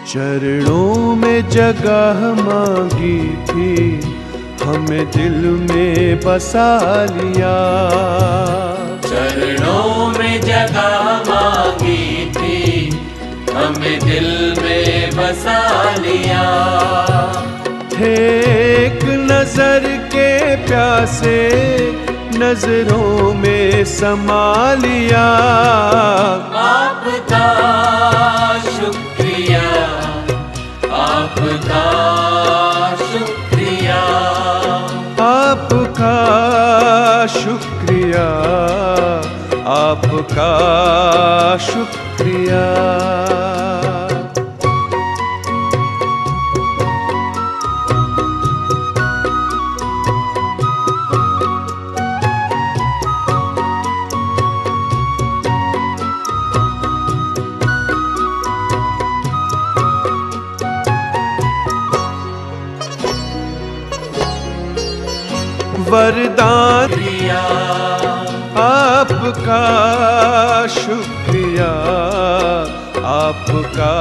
चरणों में जगह मांगी थी, हमें दिल में बसा लिया। चरणों में जगह मांगी थी, हमें दिल में बसा लिया। थे एक नजर के प्यासे, नजरों में समा लिया। आपका शुक्रिया, आपका शुक्रिया, आपका शुक्रिया, आपका शुक्रिया। वरदान शुक्रिया, आपका शुक्रिया, आपका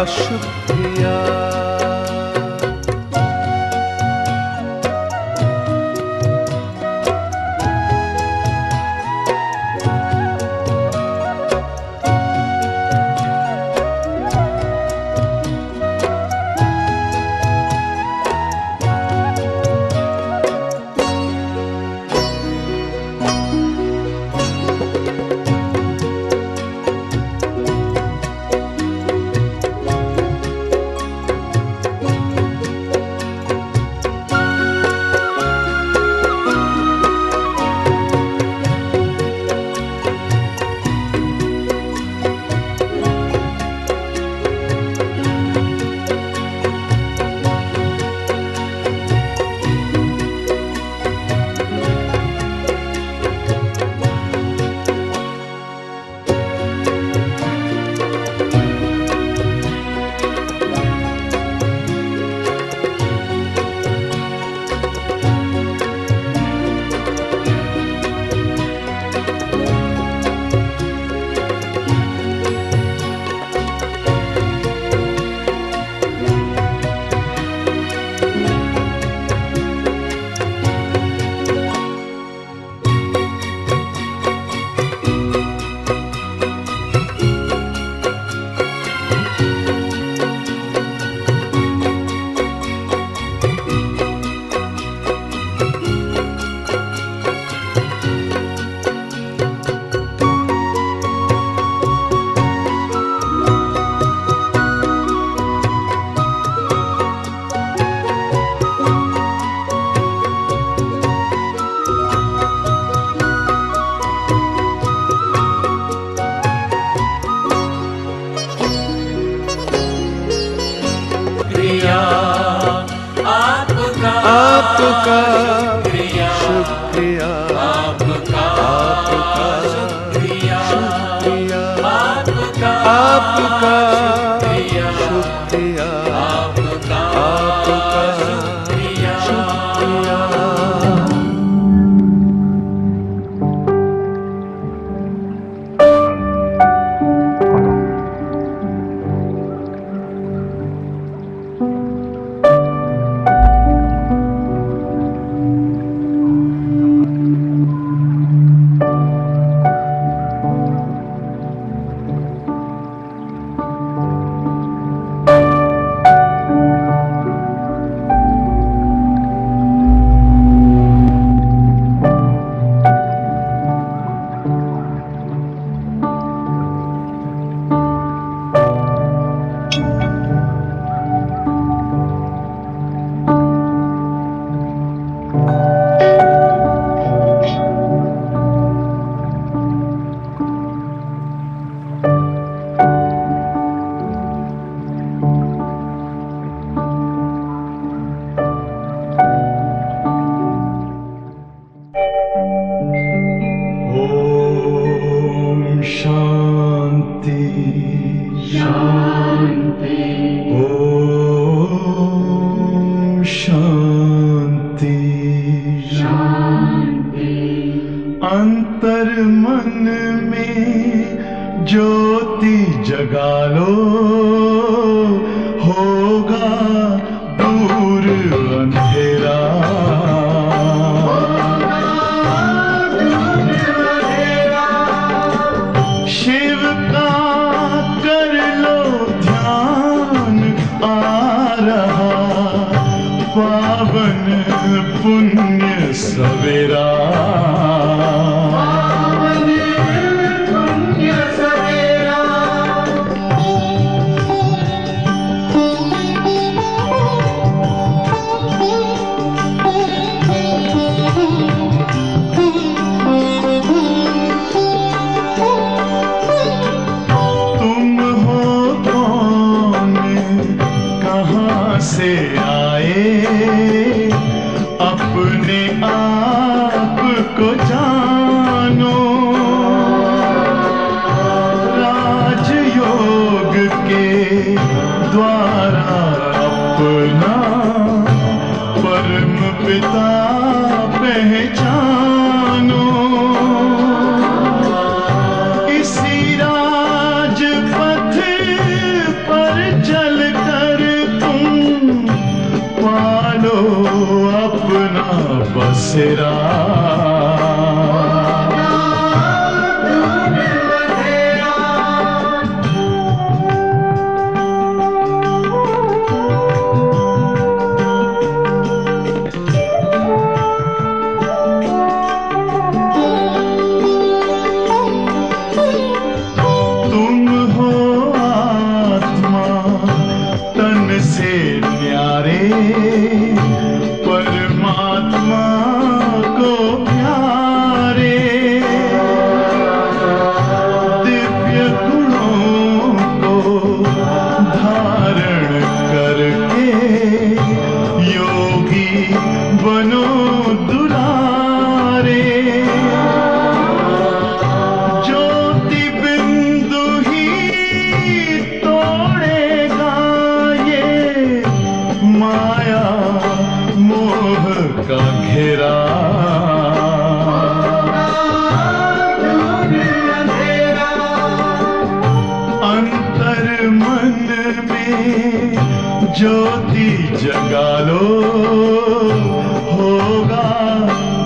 शुक्रिया। आपका शुक्रिया, आपका शुक्रिया, आपका आपका शुक्रिया, शुक्रिया, आपका आपका शुक्रिया। शुक्रिया। अंतर मन में ज्योति जगा लो। होगा दूर अंधेरा। शिव का कर लो ध्यान, आ रहा पावन पुण्य सवेरा। से आए अपने आप को जानो, राजयोग के द्वारा अपना परम पिता पहचानो। इसी राजपथ पर चलकर पालो अपना बसेरा। तुम हो आत्मा तन से न्यारे, परमात्मा को प्यारे। दिव्य गुणों को धारण करके योगी बनो दुलारे। ज्योति बिंदु ही तोड़ेगा ये माया मोह का घेरा। अंतर मन में ज्योति जगा लो, होगा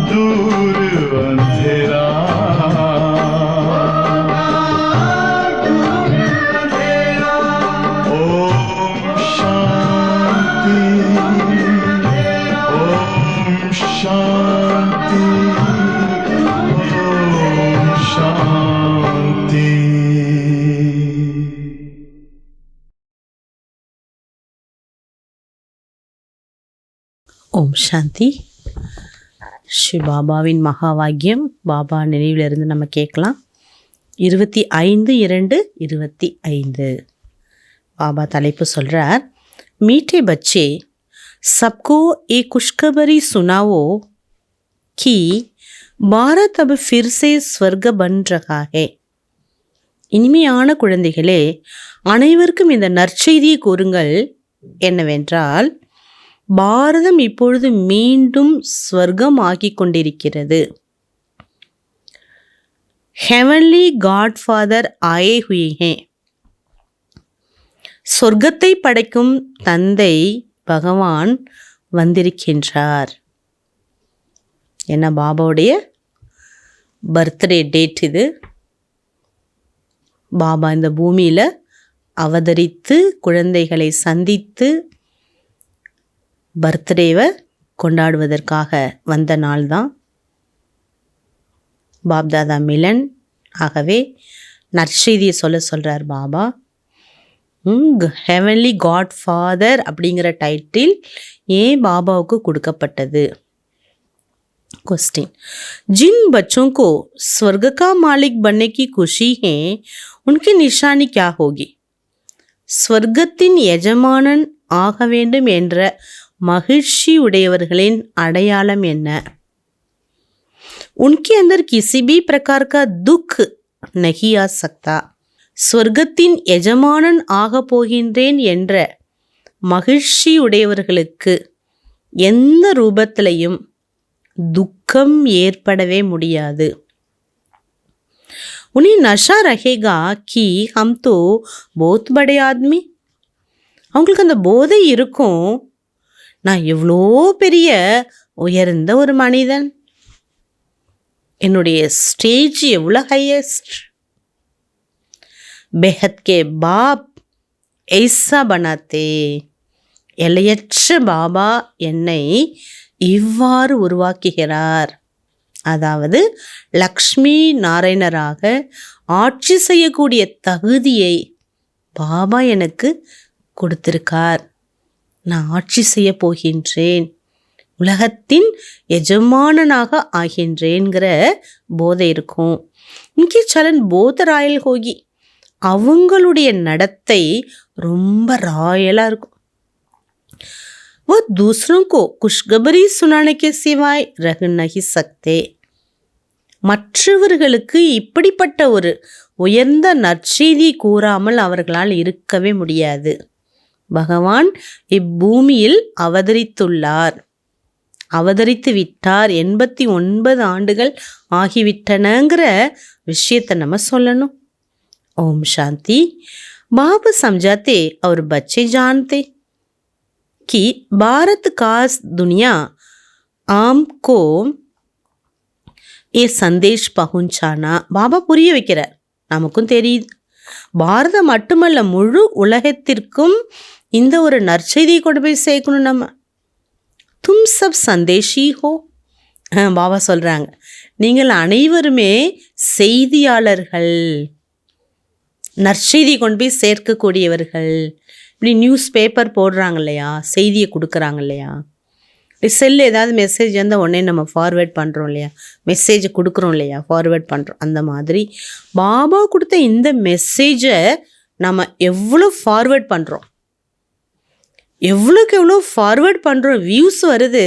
दूर अंधेरा। ओम शांति, ओम शांति, ओम शांति। ஓம் சாந்தி. ஸ்ரீ பாபாவின் மகாவாக்கியம் பாபா நினைவிலிருந்து நம்ம கேட்கலாம். 25/2/25 பாபா தலைப்பு சொல்கிறார், மீठे बच्चे सबको एक खुशखबरी सुनाओ कि भारत अब फिर से स्वर्ग बन रहा है. இனிமையான குழந்தைகளே, அனைவருக்கும் இந்த நற்செய்தியை கூறுங்கள் என்னவென்றால், பாரதம் இப்பொழுது மீண்டும் ஸ்வர்க்கம் ஆகிக் கொண்டிருக்கிறது. हेवनली गॉडफादर आए हुए हैं. சொர்க்கத்தை படைக்கும் தந்தை பகவான் வந்திருக்கின்றார். என்ன பாபாவுடைய பர்த்டே டேட் இது. பாபா இந்த பூமியில் அவதரித்து குழந்தைகளை சந்தித்து பர்த்டேவை கொண்டாடுவதற்காக வந்த நாள் தான் பாப்தாதா மிலன். ஆகவே நற்செய்தியை சொல்கிறார் பாபா. ஹெவன்லி காட் ஃபாதர் அப்படிங்கிற டைட்டில் ஏன் பாபாவுக்கு கொடுக்கப்பட்டது? क्वेश्चन, जिन बच्चों को स्वर्ग का मालिक बनने की खुशी है उनकी निशानी क्या होगी? ஸ்வர்க்கத்தின் எஜமானன் ஆக வேண்டும் என்ற மகிழ்ச்சி உடையவர்களின் அடையாளம் என்ன? उनके अंदर किसी भी प्रकार का दुख नहीं आ सकता. ஸ்வர்க்கத்தின் எஜமானன் ஆக போகின்றேன் என்ற மகிழ்ச்சி உடையவர்களுக்கு எந்த ரூபத்திலையும் दुखम ஏற்படவே முடியாது. उन्हें नशा रहेगा कि हम तो बहुत बड़े आदमी, அவங்களுக்கு அந்த போதை இருக்கும், நான் எவ்வளோ பெரிய உயர்ந்த ஒரு மனிதன், என்னுடைய ஸ்டேஜ் எவ்வளோ ஹையஸ்ட், பெஹத் கே பாப் ஐசா பனாத்தே, எல்லையற்ற பாபா என்னை இவ்வாறு உருவாக்குகிறார். அதாவது லக்ஷ்மி நாராயணராக ஆட்சி செய்யக்கூடிய தகுதியை பாபா எனக்கு கொடுத்திருக்கார். நான் ஆட்சி செய்ய போகின்றேன், உலகத்தின் எஜமானனாக ஆகின்றேங்கிற போதை இருக்கும். இன்கி சலன் போத ராயல் ஹோகி, அவங்களுடைய நடத்தை ரொம்ப ராயலாக இருக்கும். वो दूसरों को खुशखबरी सुनाने के सिवाय रह नहीं सकते. மற்றவர்களுக்கு இப்படிப்பட்ட ஒரு உயர்ந்த நற்செய்தி கூறாமல் அவர்களால் இருக்கவே முடியாது. பகவான் இப்பூமியில் அவதரித்து விட்டார். 89 ஆண்டுகள் ஆகிவிட்டனங்கிற விஷயத்தை நம்ம சொல்லணும். ஓம் சாந்தி. பாபா समझाते और बच्चे जानते कि भारत का दुनिया आमको ये संदेश पहुंचाना. பாபா புரிய வைக்கிறார், நமக்கும் தெரியுது. பாரதம் மட்டுமல்ல, முழு உலகத்திற்கும் இந்த ஒரு நற்செய்தியை கொண்டு போய் சேர்க்கணும். நம்ம தும் சப் சந்தேஷி ஹோ. பாபா சொல்கிறாங்க, நீங்கள் அனைவருமே செய்தியாளர்கள், நற்செய்தி கொண்டு போய் சேர்க்கக்கூடியவர்கள். இப்படி நியூஸ் பேப்பர் போடுறாங்க இல்லையா, செய்தியை கொடுக்குறாங்க இல்லையா, செல்லு ஏதாவது மெசேஜ் வந்தால் உடனே நம்ம ஃபார்வேர்ட் பண்ணுறோம் இல்லையா, மெசேஜை கொடுக்குறோம் இல்லையா, ஃபார்வேர்ட் பண்ணுறோம். அந்த மாதிரி பாபா கொடுத்த இந்த மெசேஜை நம்ம எவ்வளோ ஃபார்வேர்ட் பண்ணுறோம், எவ்வளோக்கு எவ்வளோ ஃபார்வேர்ட் பண்ணுறோம், வியூஸ் வருது,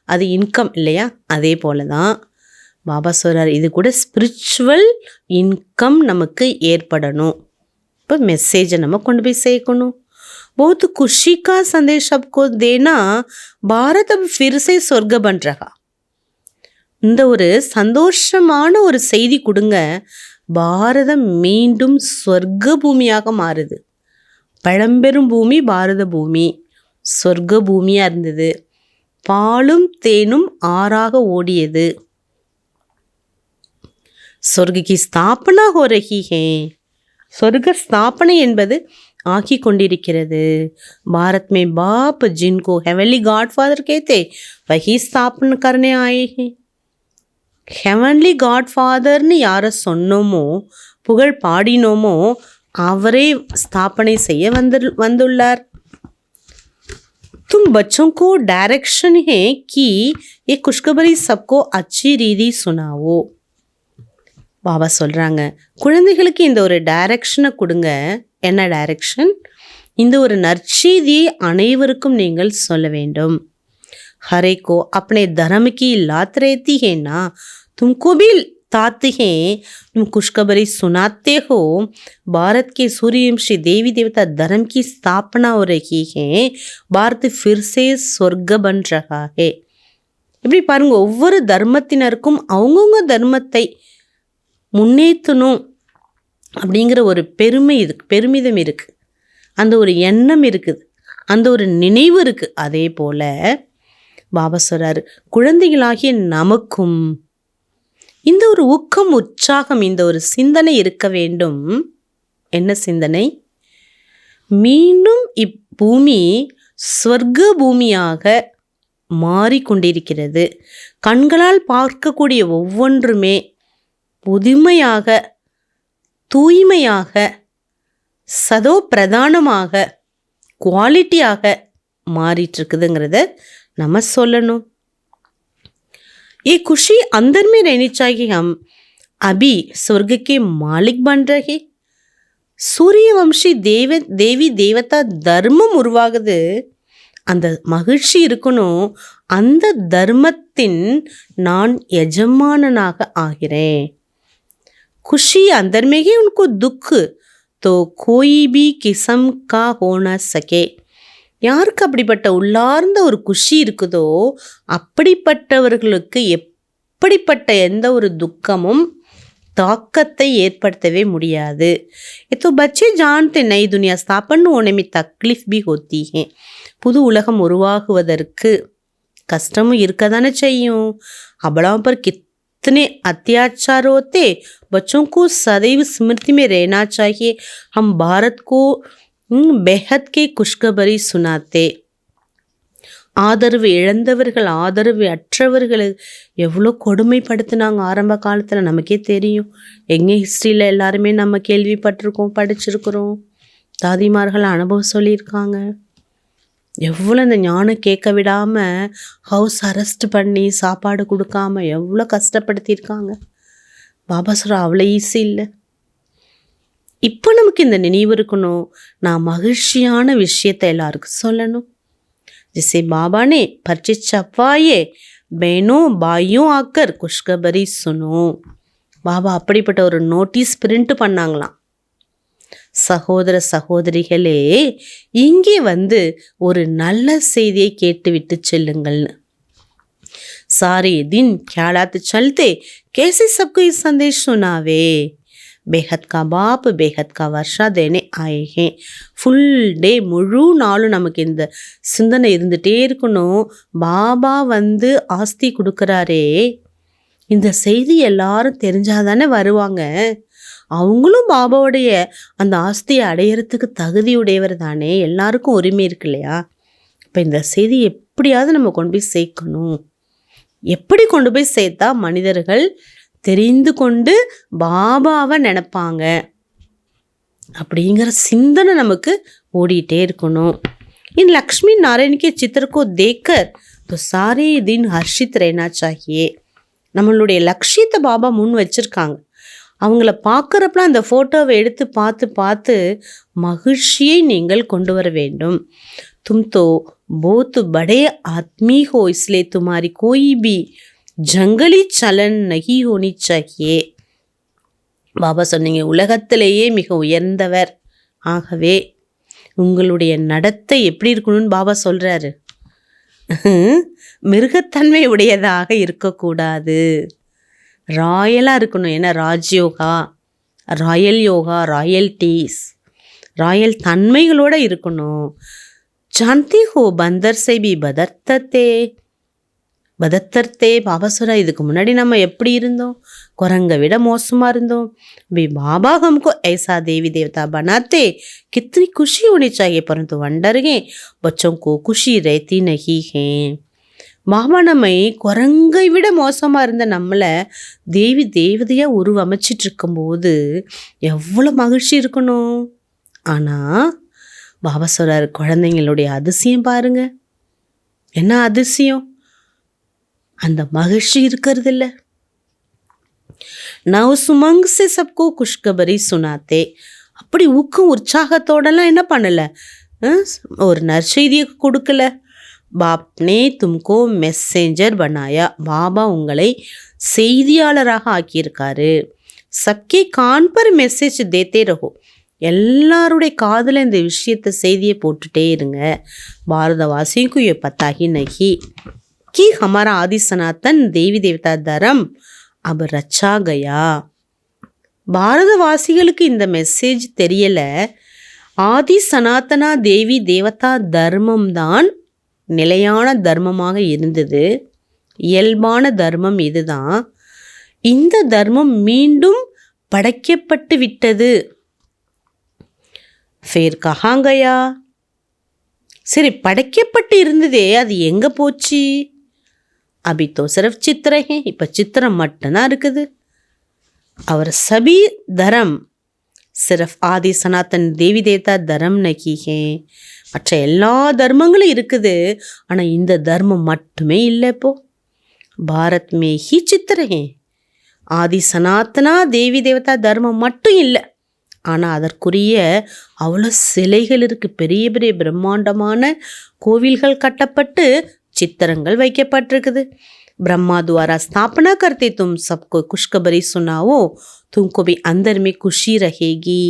அது இன்கம் இல்லையா. அதே போல் தான் பாபா சொல்கிறார், இது கூட ஸ்பிரிச்சுவல் இன்கம் நமக்கு ஏற்படணும். இப்போ மெசேஜை நம்ம கொண்டு போய் சேர்க்கணும். बहुत खुशी का संदेश सबको देना, भारत अब फिर से स्वर्ग बन रहा. இந்த ஒரு சந்தோஷமான ஒரு செய்தி கொடுங்க, பாரதம் மீண்டும் சொர்க்க பூமியாக மாறுது. பழம்பெரும் பூமி பாரத பூமி சொர்க்க பூமியாக இருந்தது, பாலும் தேனும் ஆறாக ஓடியது. சொர்க்க की स्थापना हो रही है. சொர்க்க ஸ்தாபனை என்பது ஆக்கி கொண்டிருக்கிறது. பாரத் में बाप जिनको हेवनली गॉड फादर कहते वही स्थापना करने आए हैं. ஹெவன்லி காட் ஃபாதர்னு யாரை சொன்னோமோ, புகழ் பாடினோமோ, அவரே ஸ்தாபனை செய்ய வந்துள்ளார். तुम बच्चों को डायरेक्शन है कि ये खुशखबरी सबको अच्छी रीति सुनाओ. பாபா சொல்கிறாங்க, குழந்தைகளுக்கு இந்த ஒரு டைரக்ஷனை கொடுங்க. என்ன டைரக்ஷன்? இந்த ஒரு நற்செய்தியை அனைவருக்கும் நீங்கள் சொல்ல வேண்டும். हरे को अपने धर्म की लात रहती है ना, तुमको भी ताते हैं, तुम खुशखबरी सुनाते हो. भारत के सूर्यवंशी देवी देवता धर्म की स्थापना हो रही है, भारत फिर से स्वर्ग बन रहा है. இப்படி பாருங்க, ஒவ்வொரு தர்மத்தினருக்கும் அவங்கவுங்க தர்மத்தை முன்னேற்றணும் அப்படிங்கிற ஒரு பெருமிதம் இருக்குது, அந்த ஒரு எண்ணம் இருக்குது, அந்த ஒரு நினைவு இருக்குது. அதே போல் பாபா சொல்கிறார், குழந்தைகளாகிய நமக்கும் இந்த ஒரு ஊக்கம், உற்சாகம், இந்த ஒரு சிந்தனை இருக்க வேண்டும். என்ன சிந்தனை? மீண்டும் இப்பூமி ஸ்வர்க்க பூமியாக மாறிக்கொண்டிருக்கிறது. கண்களால் பார்க்கக்கூடிய ஒவ்வொன்றுமே புதுமையாக, தூய்மையாக, சதோ பிரதானமாக, குவாலிட்டியாக மாறிட்டுருக்குதுங்கிறத நம்ம சொல்லணும். ये खुशी अंदर में रहनी चाहिए. हम अभी स्वर्ग के मालिक बन रहे. சூரியவம்சி தேவி தேவதா தர்மம் உருவாகுது, அந்த மகிழ்ச்சி இருக்கணும். அந்த தர்மத்தின் நான் எஜமானனாக ஆகிறேன். खुशी अंदर में ही उनको दुख तो कोई भी किस्म का हो न सके. யாருக்கு அப்படிப்பட்ட உள்ளார்ந்த ஒரு குஷி இருக்குதோ அப்படிப்பட்டவர்களுக்கு எப்படிப்பட்ட எந்த ஒரு துக்கமும் ताकத்தை ஏற்படுத்தவே முடியாது. ये तो बच्चे जानते नई दुनिया स्थापन होने में तकलीफ भी होती है. புது உலகம் உருவாகுவதற்கு கஷ்டமும் இருக்க தானே செய்யும். अबलाओं पर कितने अत्याचार होते. बच्चों को सदैव स्मृति में रहना चाहिए. हम भारत को बेहद के खुशखबरी सुनाते. ஆதரவு இழந்தவர்கள், ஆதரவு அற்றவர்கள் எவ்வளோ கொடுமைப்படுத்தினாங்க ஆரம்ப காலத்தில் நமக்கே தெரியும். எங்கே ஹிஸ்ட்ரியில் எல்லாருமே நம்ம கேள்விப்பட்டிருக்கோம், படிச்சிருக்கிறோம். தாதிமார்கள் அனுபவம் சொல்லியிருக்காங்க. எவ்வளோ இந்த ஞானம் கேட்க விடாமல் ஹவுஸ் அரெஸ்ட் பண்ணி சாப்பாடு கொடுக்காம எவ்வளோ கஷ்டப்படுத்தியிருக்காங்க. பாபா சொல்ற அவ்வளோ ஈஸி இல்லை. இப்போ நமக்கு இந்த நினைவு இருக்கணும், நான் மகிழ்ச்சியான விஷயத்தை எல்லாருக்கும் சொல்லணும். जिसे बाबा ने परिचित छपवाए, बहनों भाइयों आकर खुशखबरी सुनो. பாபா அப்படிப்பட்ட ஒரு நோட்டீஸ் பிரிண்ட் பண்ணாங்களாம். சகோதர சகோதரிகளே, இங்கே வந்து ஒரு நல்ல செய்தியை கேட்டுவிட்டு செல்லுங்கள்னு. सारे दिन ख्यालात चलते कैसे सबको ये संदेश सुनावे. बेहद का बाप बेहद का वर्षा देने आए हैं. ஃபுல் டே முழு நாளும் நமக்கு இந்த சிந்தனை இருந்துகிட்டே இருக்கணும். பாபா வந்து ஆஸ்தி கொடுக்குறாரே, இந்த செய்தி எல்லாரும் தெரிஞ்சாதானே வருவாங்க. அவங்களும் பாபாவுடைய அந்த ஆஸ்தியை அடையிறதுக்கு தகுதியுடையவர் தானே. எல்லாருக்கும் உரிமை இருக்கு இல்லையா? இப்போ இந்த செய்தி எப்படியாவது நம்ம கொண்டு போய் சேர்க்கணும். எப்படி கொண்டு போய் சேர்த்தா மனிதர்கள் தெரிந்து கொண்டு பாபாவை நினைப்பாங்க அப்படிங்கிற சிந்தனை நமக்கு ஓடிட்டே இருக்கணும். इन लक्ष्मी नारायण के चित्र को देखकर तो सारे दिन हर्षित रहना चाहिए. நம்மளுடைய லட்சியத்தை பாபா முன் வச்சிருக்காங்க. அவங்கள பார்க்குறப்பலாம் அந்த ஃபோட்டோவை எடுத்து பார்த்து பார்த்து மகிழ்ச்சியை நீங்கள் கொண்டு வர வேண்டும். तुम तो बहुत बड़े आदमी हो, इसलिए तुम्हारी कोई भी ஜங்கலி சலன் நகி ஹோனி சாஹியே. பாபா சொன்னீங்க உலகத்திலேயே மிக உயர்ந்தவர், ஆகவே உங்களுடைய நடத்தை எப்படி இருக்கணும்னு பாபா சொல்கிறாரு. மிருகத்தன்மை உடையதாக இருக்கக்கூடாது, ராயலாக இருக்கணும். ஏன்னா ராஜ்யோகா, ராயல் யோகா, ராயல்டீஸ், ராயல் தன்மைகளோடு இருக்கணும். ஜான்தி ஹோ பந்தர் சே பி பதர்த்தத்தே. பதத்தர்த்தே பாபா சொல்றா, இதுக்கு முன்னாடி நம்ம எப்படி இருந்தோம்? குரங்கை விட மோசமாக இருந்தோம். अभी बाबा हमको ऐसा देवी देवता बनाते कितनी खुशी होनी चाहिए, परंतु वंडर है बच्चों को खुशी रहती नहीं है. பாபா நம்மை குரங்கை விட மோசமாக இருந்த நம்மளை தேவி தேவதையாக உருவமைச்சிட்டு இருக்கும்போது எவ்வளோ மகிழ்ச்சி இருக்கணும். ஆனால் பாபா சொல்கிறார், குழந்தைங்களுடைய அதிசயம் பாருங்க. என்ன அதிசயம்? அந்த மகிழ்ச்சி இருக்கிறது இல்லை. நான் சுமங்கு சே சப்கோ குஷ்கபரி சுனாத்தே. அப்படி ஊக்கம் உற்சாகத்தோடலாம் என்ன பண்ணலை, ஒரு நற்செய்தியை கொடுக்கல. பாப்னே தும்கோ மெசேஞ்சர் பனாயா. பாபா உங்களை செய்தியாளராக ஆக்கியிருக்காரு. சப்கே கான் பர் மெசேஜ் தேத்தே ரஹோ. எல்லாருடைய காதில் இந்த விஷயத்தை செய்தியை போட்டுட்டே இருங்க. பாரதவாசியும் ये पता ही नहीं कि हमारा आदि सनातन देवी देवता धर्म अब रचा गया. பாரதவாசிகளுக்கு இந்த மெசேஜ் தெரியலை. ஆதி சனாதனா தேவி தேவதா தர்மம் தான் நிலையான தர்மமாக இருந்தது. இயல்பான தர்மம் இதுதான். இந்த தர்மம் மீண்டும் படைக்கப்பட்டு விட்டது. ஃபேர் கஹாங்கயா. சரி, படைக்கப்பட்டு இருந்ததே, அது எங்கே போச்சு? அபி தோ சிர்ஃப் சித்திர ஹே. இப்போ சித்திரம் மட்டும்தான் இருக்குது. அவர் சபி தரம் சிர்ஃப் ஆதி சனாதன் தேவி தேவதா தரம் நகி ஹே. மற்ற எல்லா தர்மங்களும் இருக்குது, ஆனால் இந்த தர்மம் மட்டுமே இல்லை. இப்போ பாரத் மே ஹி சித்திர ஹே. ஆதி சனாதனா தேவி தேவதா தர்மம் மட்டும் இல்லை, ஆனால் அதற்குரிய அவ்வளோ சிலைகள் இருக்குது. பெரிய பெரிய பிரம்மாண்டமான கோவில்கள் கட்டப்பட்டு சித்திரங்கள் வைக்கப்பட்டிருக்குது. ब्रह्मा द्वारा स्थापना करते तुम सबको खुशखबरी सुनाओ, तुमको भी अंदर में खुशी रहेगी.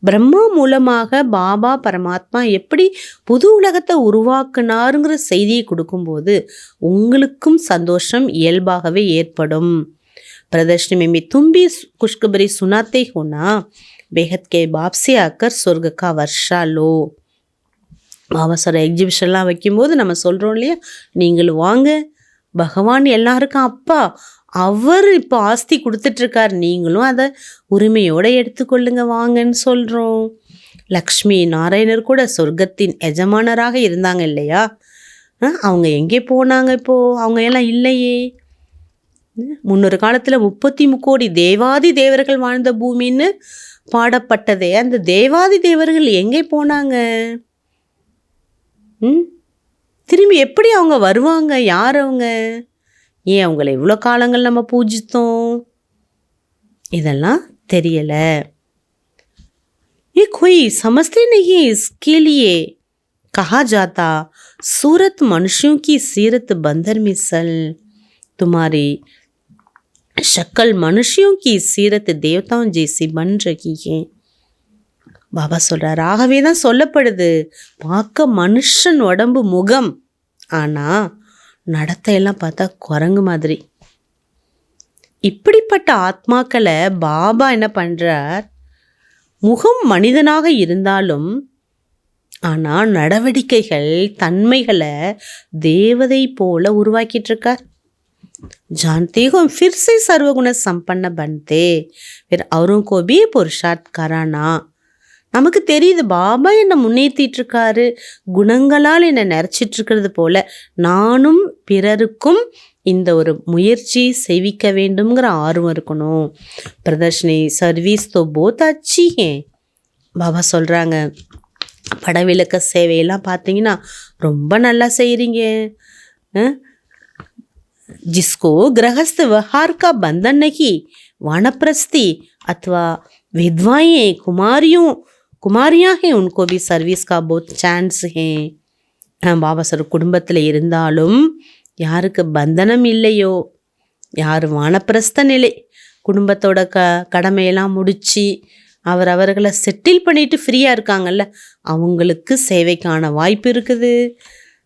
பிரம்மா மூலமாக பாபா பரமாத்மா எப்படி புது உலகத்தை உருவாக்குனாருங்கிற செய்தியை கொடுக்கும்போது உங்களுக்கும் சந்தோஷம் இயல்பாகவே ஏற்படும். प्रदर्शनी में तुम भी खुशखबरी सुनाते हो ना, बेहद के बाप से आकर स्वर्ग का वर्षा लो. பாபா சொல்கிற எக்ஸிபிஷன்லாம் வைக்கும்போது நம்ம சொல்கிறோம் இல்லையா, நீங்கள் வாங்க, பகவான் எல்லாருக்கும் அப்பா, அவர் இப்போ ஆஸ்தி கொடுத்துட்ருக்கார், நீங்களும் அதை உரிமையோடு எடுத்துக்கொள்ளுங்க வாங்கன்னு சொல்கிறோம். லக்ஷ்மி நாராயணர் கூட சொர்க்கத்தின் எஜமானராக இருந்தாங்க இல்லையா, அவங்க எங்கே போனாங்க இப்போது? அவங்க எல்லாம் இல்லையே. முன்னொரு காலத்தில் 33 கோடி தேவாதி தேவர்கள் வாழ்ந்த பூமின்னு பாடப்பட்டதே, அந்த தேவாதி தேவர்கள் எங்கே போனாங்க? திரும்பி எப்படி அவங்க வருவாங்க? யார் அவங்க? ஏன் அவங்கள இவ்வளோ காலங்கள் நம்ம பூஜித்தோம்? இதெல்லாம் தெரியலை. ये कोई समझते नहीं इसके लिए कहा जाता, सूरत मनुष्यों की सीरत बंदर मिसल, तुम्हारी शक्ल मनुष्यों की सीरत देवताओं जैसी बन रही है. பாபா சொல்கிறார், ஆகவே தான் சொல்லப்படுது, பார்க்க மனுஷன் உடம்பு முகம், ஆனால் நடத்தையெல்லாம் பார்த்தா குரங்கு மாதிரி. இப்படிப்பட்ட ஆத்மாக்களை பாபா என்ன பண்ணுறார், முகம் மனிதனாக இருந்தாலும் ஆனால் நடவடிக்கைகள் தன்மைகளை தேவதை போல உருவாக்கிட்டு இருக்கார். जानते हो फिर से सर्वगुण संपन्न बनते, फिर औरों को भी पुरुषार्थ कराना. நமக்கு தெரியுது பாபா என்னை முன்னேற்றிட்டு இருக்காரு, குணங்களால் என்னை நிறைச்சிட்டு இருக்கிறது போல நானும் பிறருக்கும் இந்த ஒரு முயற்சி செய்விக்க வேண்டும்ங்கிற ஆர்வம் இருக்கணும். பிரதர்ஷனி சர்வீஸ் தோ போத் அச்சி ஹே. பாபா சொல்கிறாங்க, படவிளக்க சேவையெல்லாம் பார்த்தீங்கன்னா ரொம்ப நல்லா செய்கிறீங்க. जिसको गृहस्थ व्यवहार का बंधन नहीं, वानप्रस्थी अथवा विधवाएं कुमारियाँ हैं, उनको भी सर्विस का बहुत चांस है. பாபா சார் குடும்பத்தில் இருந்தாலும் யாருக்கு பந்தனம் இல்லையோ, யார் வானப்பிரஸ்த நிலை, குடும்பத்தோட கடமையெல்லாம் முடித்து அவர்களை செட்டில் பண்ணிட்டு ஃப்ரீயாக இருக்காங்கல்ல, அவங்களுக்கு சேவைக்கான வாய்ப்பு இருக்குது.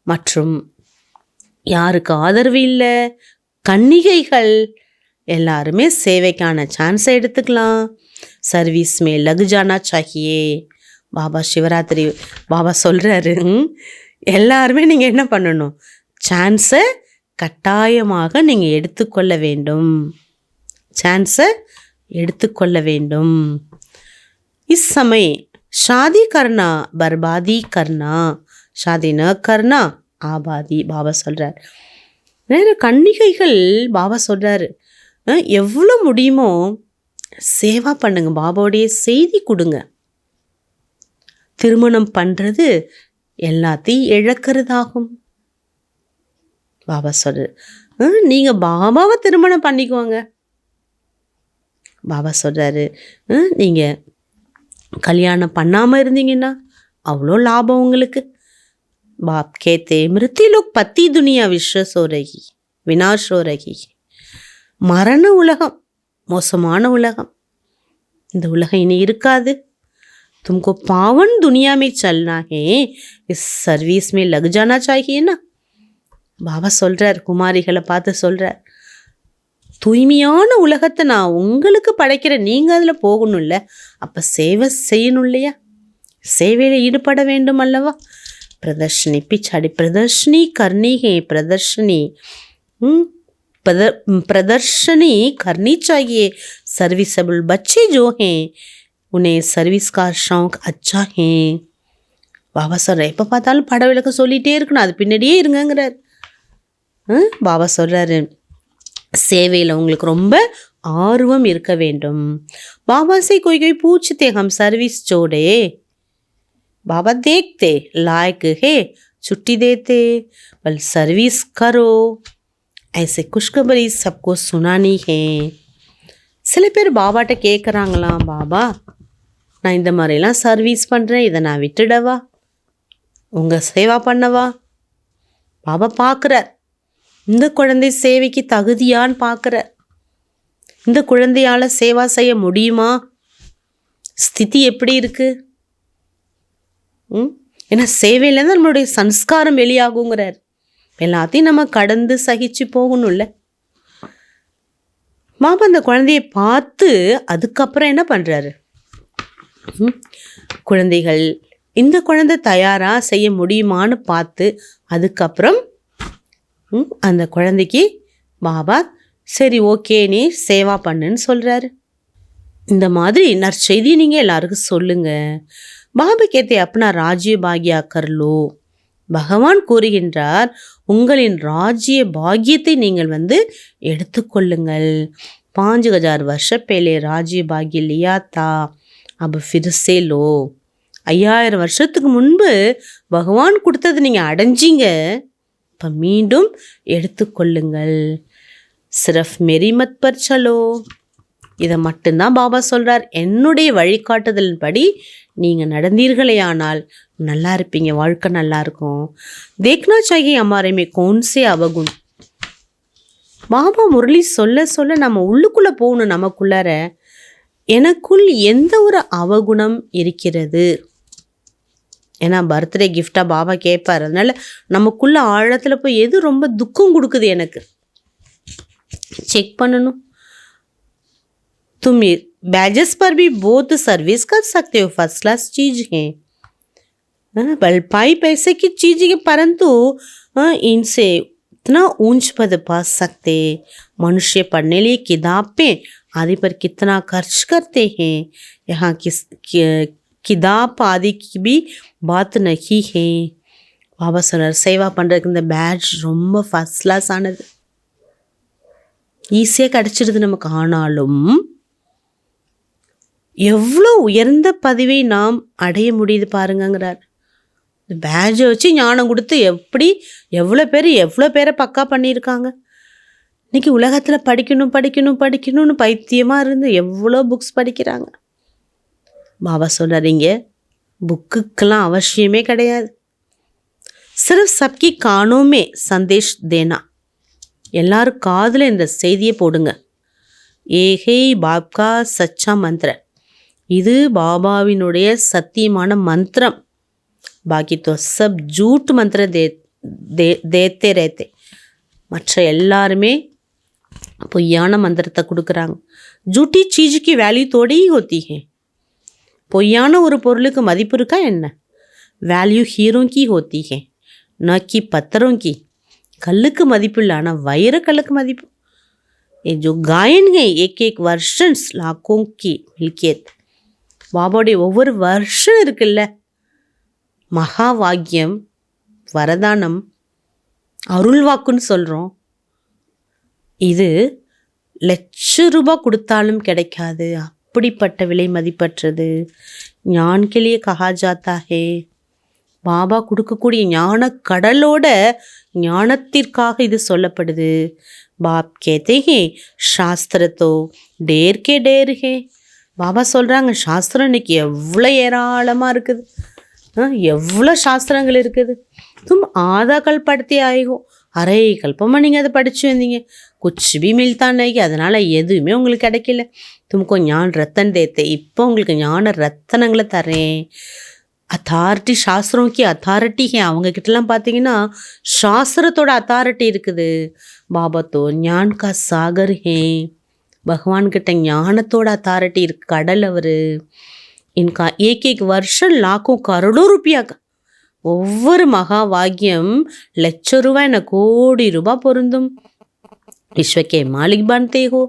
மற்றும் யாருக்கு ஆதரவு இல்லை, கன்னிகைகள் எல்லாருமே சேவைக்கான சான்ஸை எடுத்துக்கலாம். சர்வீஸ் மே லகு ஜானா சாஹியே. பாபா சிவராத்திரி பாபா சொல்கிறாரு, எல்லாருமே நீங்கள் என்ன பண்ணணும், சான்ஸை கட்டாயமாக நீங்கள் எடுத்துக்கொள்ள வேண்டும், சான்ஸை எடுத்துக்கொள்ள வேண்டும். இஸ் சமய ஷாதி கர்னா பர்பாதி கர்னா, ஷாதி ந கர்னா ஆபாதி. பாபா சொல்கிறார், வேறு கன்னிகைகள் பாபா சொல்கிறாரு, எவ்வளோ முடியுமோ சேவா பண்ணுங்க, பாபாவுடைய செய்தி கொடுங்க. திருமணம் பண்ணுறது எல்லாத்தையும் இழக்கிறதாகும். பாபா சொல்கிறார், நீங்கள் பாபாவை திருமணம் பண்ணிக்குவாங்க. பாபா சொல்கிறாரு, நீங்கள் கல்யாணம் பண்ணாமல் இருந்தீங்கன்னா அவ்வளோ லாபம் உங்களுக்கு. बाप कहते मृत्यु लोग पति दुनिया विश्वास हो रही, विनाश हो रही. மரண உலகம், மோசமான உலகம், இந்த உலகம் இனி இருக்காது. तुमको पावन दुनिया में चलना है, इस सर्विस में लग जाना चाहिए ना. பாபா சொல்கிறார், குமாரிகளை பார்த்து சொல்கிறார், தூய்மையான உலகத்தை நான் உங்களுக்கு படைக்கிறேன், நீங்கள் அதில் போகணும்ல, அப்போ சேவை செய்யணும் இல்லையா, சேவையில் ஈடுபட வேண்டும் அல்லவா. प्रदर्शनी पिछाड़ी प्रदर्शनी करनी है, प्रदर्शनी करनी चाहिए. सर्विसेबल बच्चे जो हैं उन्हें सर्विस का शौक अच्छा है. பாபா சொல்கிறார், எப்போ பார்த்தாலும் பட விளக்க சொல்லிகிட்டே இருக்கணும், அது பின்னாடியே இருங்கங்கிறார். பாபா சொல்கிறாரு, சேவையில் உங்களுக்கு ரொம்ப ஆர்வம் இருக்க வேண்டும். பாபா से कोई कोई पूछते हम सर्विस छोड़े, बाबा देखते लायक है छुट्टी देते, बल सर्विस करो. ऐसे खुशखबरी सबको सुनानी है. சில பேர் பாபாட்ட கேட்குறாங்களாம், பாபா நான் இந்த மாதிரிலாம் சர்வீஸ் பண்ணுறேன், இதை நான் விட்டுடவா, உங்கள் சேவா பண்ணவா? பாபா பார்க்குறார், இந்த குழந்தை சேவைக்கு தகுதியான்னு பார்க்குறார். இந்த குழந்தையால் சேவா செய்ய முடியுமா, ஸ்திதி எப்படி இருக்குது? ஏன்னா சேவையிலேருந்து நம்மளுடைய சன்ஸ்காரம் வெளியாகுங்கிறார். எல்லாத்தையும் நம்ம கடந்து சகிச்சு போகணும்ல. பாபா அந்த குழந்தைய பார்த்து அதுக்கப்புறம் என்ன பண்ணுறாரு? குழந்தைகள் இந்த குழந்தை தயாராக செய்ய முடியுமான்னு பார்த்து அதுக்கப்புறம் அந்த குழந்தைக்கு பாபா சரி ஓகே நீ சேவா பண்ணுன்னு சொல்கிறாரு. இந்த மாதிரி நற்செய்தி நீங்கள் எல்லாருக்கும் சொல்லுங்கள். பாபா கேத்தே அப்னா ராஜ்ய பாகியா கர்லோ. பகவான் கூறுகின்றார், உங்களின் ராஜ்ய பாகியத்தை நீங்கள் எடுத்துக்கொள்ளுங்கள். 5000 வருஷ पहले ராஜ்ய பாகிய लिया था, अब फिर से लो. 5000 வருஷத்துக்கு முன்பு பகவான் கொடுத்தது நீங்கள் அடைஞ்சிங்க, இப்போ மீண்டும் எடுத்துக்கொள்ளுங்கள். சிரஃப் மெரி மத் பர் சலோ. இதை மட்டும்தான் பாபா சொல்கிறார். என்னுடைய வழிகாட்டுதலின்படி நீங்கள் நடந்தீர்களேயானால் நல்லா இருப்பீங்க, வாழ்க்கை நல்லா இருக்கும். தேக்னா சாஹியே ஹமாரே மே கौन से அவகுண். பாபா முரளி சொல்ல சொல்ல நம்ம உள்ளுக்குள்ளே போகணும். நமக்குள்ளார எனக்குள் எந்த ஒரு அவகுணம் இருக்கிறது. ஏன்னா பர்த்டே கிஃப்டாக பாபா கேட்பார். அதனால் நமக்குள்ள ஆழத்தில் போய் எது ரொம்ப துக்கம் கொடுக்குது எனக்கு செக் பண்ணணும். तुम बैजेस पर भी बहुत सर्विस कर सकते हो, फर्स्ट क्लास चीज़ है, भरपाई पैसे की चीज़ है, परंतु इनसे इतना ऊंच पद पा सकते. मनुष्य पढ़ने लिए किताबें आदि पर कितना खर्च करते हैं. यहाँ किताब आदि की भी बात नहीं है. பாபா சொன்னார், சேவா பண்ணுறதுக்கு இந்த பேட்ச் ரொம்ப ஃபர்ஸ்ட் கிளாஸ் ஆனது, ஈஸியாக கிடச்சிடுது நமக்கு. ஆனாலும் எவ்வளோ உயர்ந்த பதவியை நாம் அடைய முடியுது பாருங்கங்கிறார். இந்த பேட்சை வச்சு ஞானம் கொடுத்து எவ்வளோ பேரை பக்கா பண்ணியிருக்காங்க. இன்றைக்கி உலகத்தில் படிக்கணும்னு பைத்தியமாக இருந்து எவ்வளோ புக்ஸ் படிக்கிறாங்க. பாபா சொல்கிறீங்க, புக்குக்கெல்லாம் அவசியமே கிடையாது. சிர்ஃப் சப்கி கானோமே சந்தேஷ் தேனா. எல்லாரும் காதில் இந்த செய்தியை போடுங்க. ஏஹே பாப்கா சச்சா மந்திர. இது பாபாவினுடைய சத்தியமான மந்திரம். பாக்கி தோ சப் ஜூட் மந்திர தேத்தே ரேத்தே. மற்ற எல்லாருமே பொய்யான மந்திரத்தை கொடுக்குறாங்க. ஜூட்டி சீஜுக்கு வேல்யூ தோடி ஹோத்தி ஹே. பொய்யான ஒரு பொருளுக்கு மதிப்பு இருக்கா என்ன? வேல்யூ ஹீரோங்கி ஹோத்தி ஹே, நக்கி பத்தரோங்கி. கல்லுக்கு மதிப்பு இல்லை, ஆனால் வைரக்கல்லுக்கு மதிப்பு. ये जो गायन है एक एक वर्षन्स लाखों की मिल्कियत. பாபாவுடைய ஒவ்வொரு வருஷம் இருக்குல்ல, மகா வாக்கியம், வரதானம், அருள் வாக்குன்னு சொல்கிறோம். இது ₹1,00,000 கொடுத்தாலும் கிடைக்காது, அப்படிப்பட்ட விலை மதிப்பற்றது. ஞான் के लिए कहा जाता है. பாபா கொடுக்கக்கூடிய ஞான கடலோட ஞானத்திற்காக இது சொல்லப்படுது. பாப் கேத்தே ஹே சாஸ்திர தோ டேர் கே டேர் ஹே. பாபா சொல்கிறாங்க, சாஸ்திரம் இன்னைக்கு எவ்வளோ ஏராளமாக இருக்குது, எவ்வளோ சாஸ்திரங்கள் இருக்குது. தும் ஆதா கல்படுத்தி ஆயிகோ, அரை கல்பமாக நீங்கள் அதை படித்து வந்தீங்க, குச்சி பி மில்தான் நைகி, அதனால் எதுவுமே உங்களுக்கு கிடைக்கல. தும்கோ ஞான் ரத்தன் தேத்தே, இப்போ உங்களுக்கு ஞான ரத்தனங்களை தரேன். அத்தாரிட்டி சாஸ்திரம்க்கு அத்தாரிட்டி ஹே. அவங்கக்கிட்டலாம் பார்த்தீங்கன்னா சாஸ்திரத்தோட அத்தாரிட்டி இருக்குது. பாபா தோ ஞான் கா சாகர் ஹே. பகவான்கிட்ட ஞானத்தோட அத்தாரிட்டி இருக்கு, கடல் அவர். இன்கா ஏக் வருஷம் லாக்கும் கரோடோ ரூபாய்க்கா. ஒவ்வொரு மகா வாக்கியம் ₹1,00,000 என்ன கோடி ரூபாய் பொருந்தும். விஸ்வக்கே மாலிக் பன்தே ஹோ.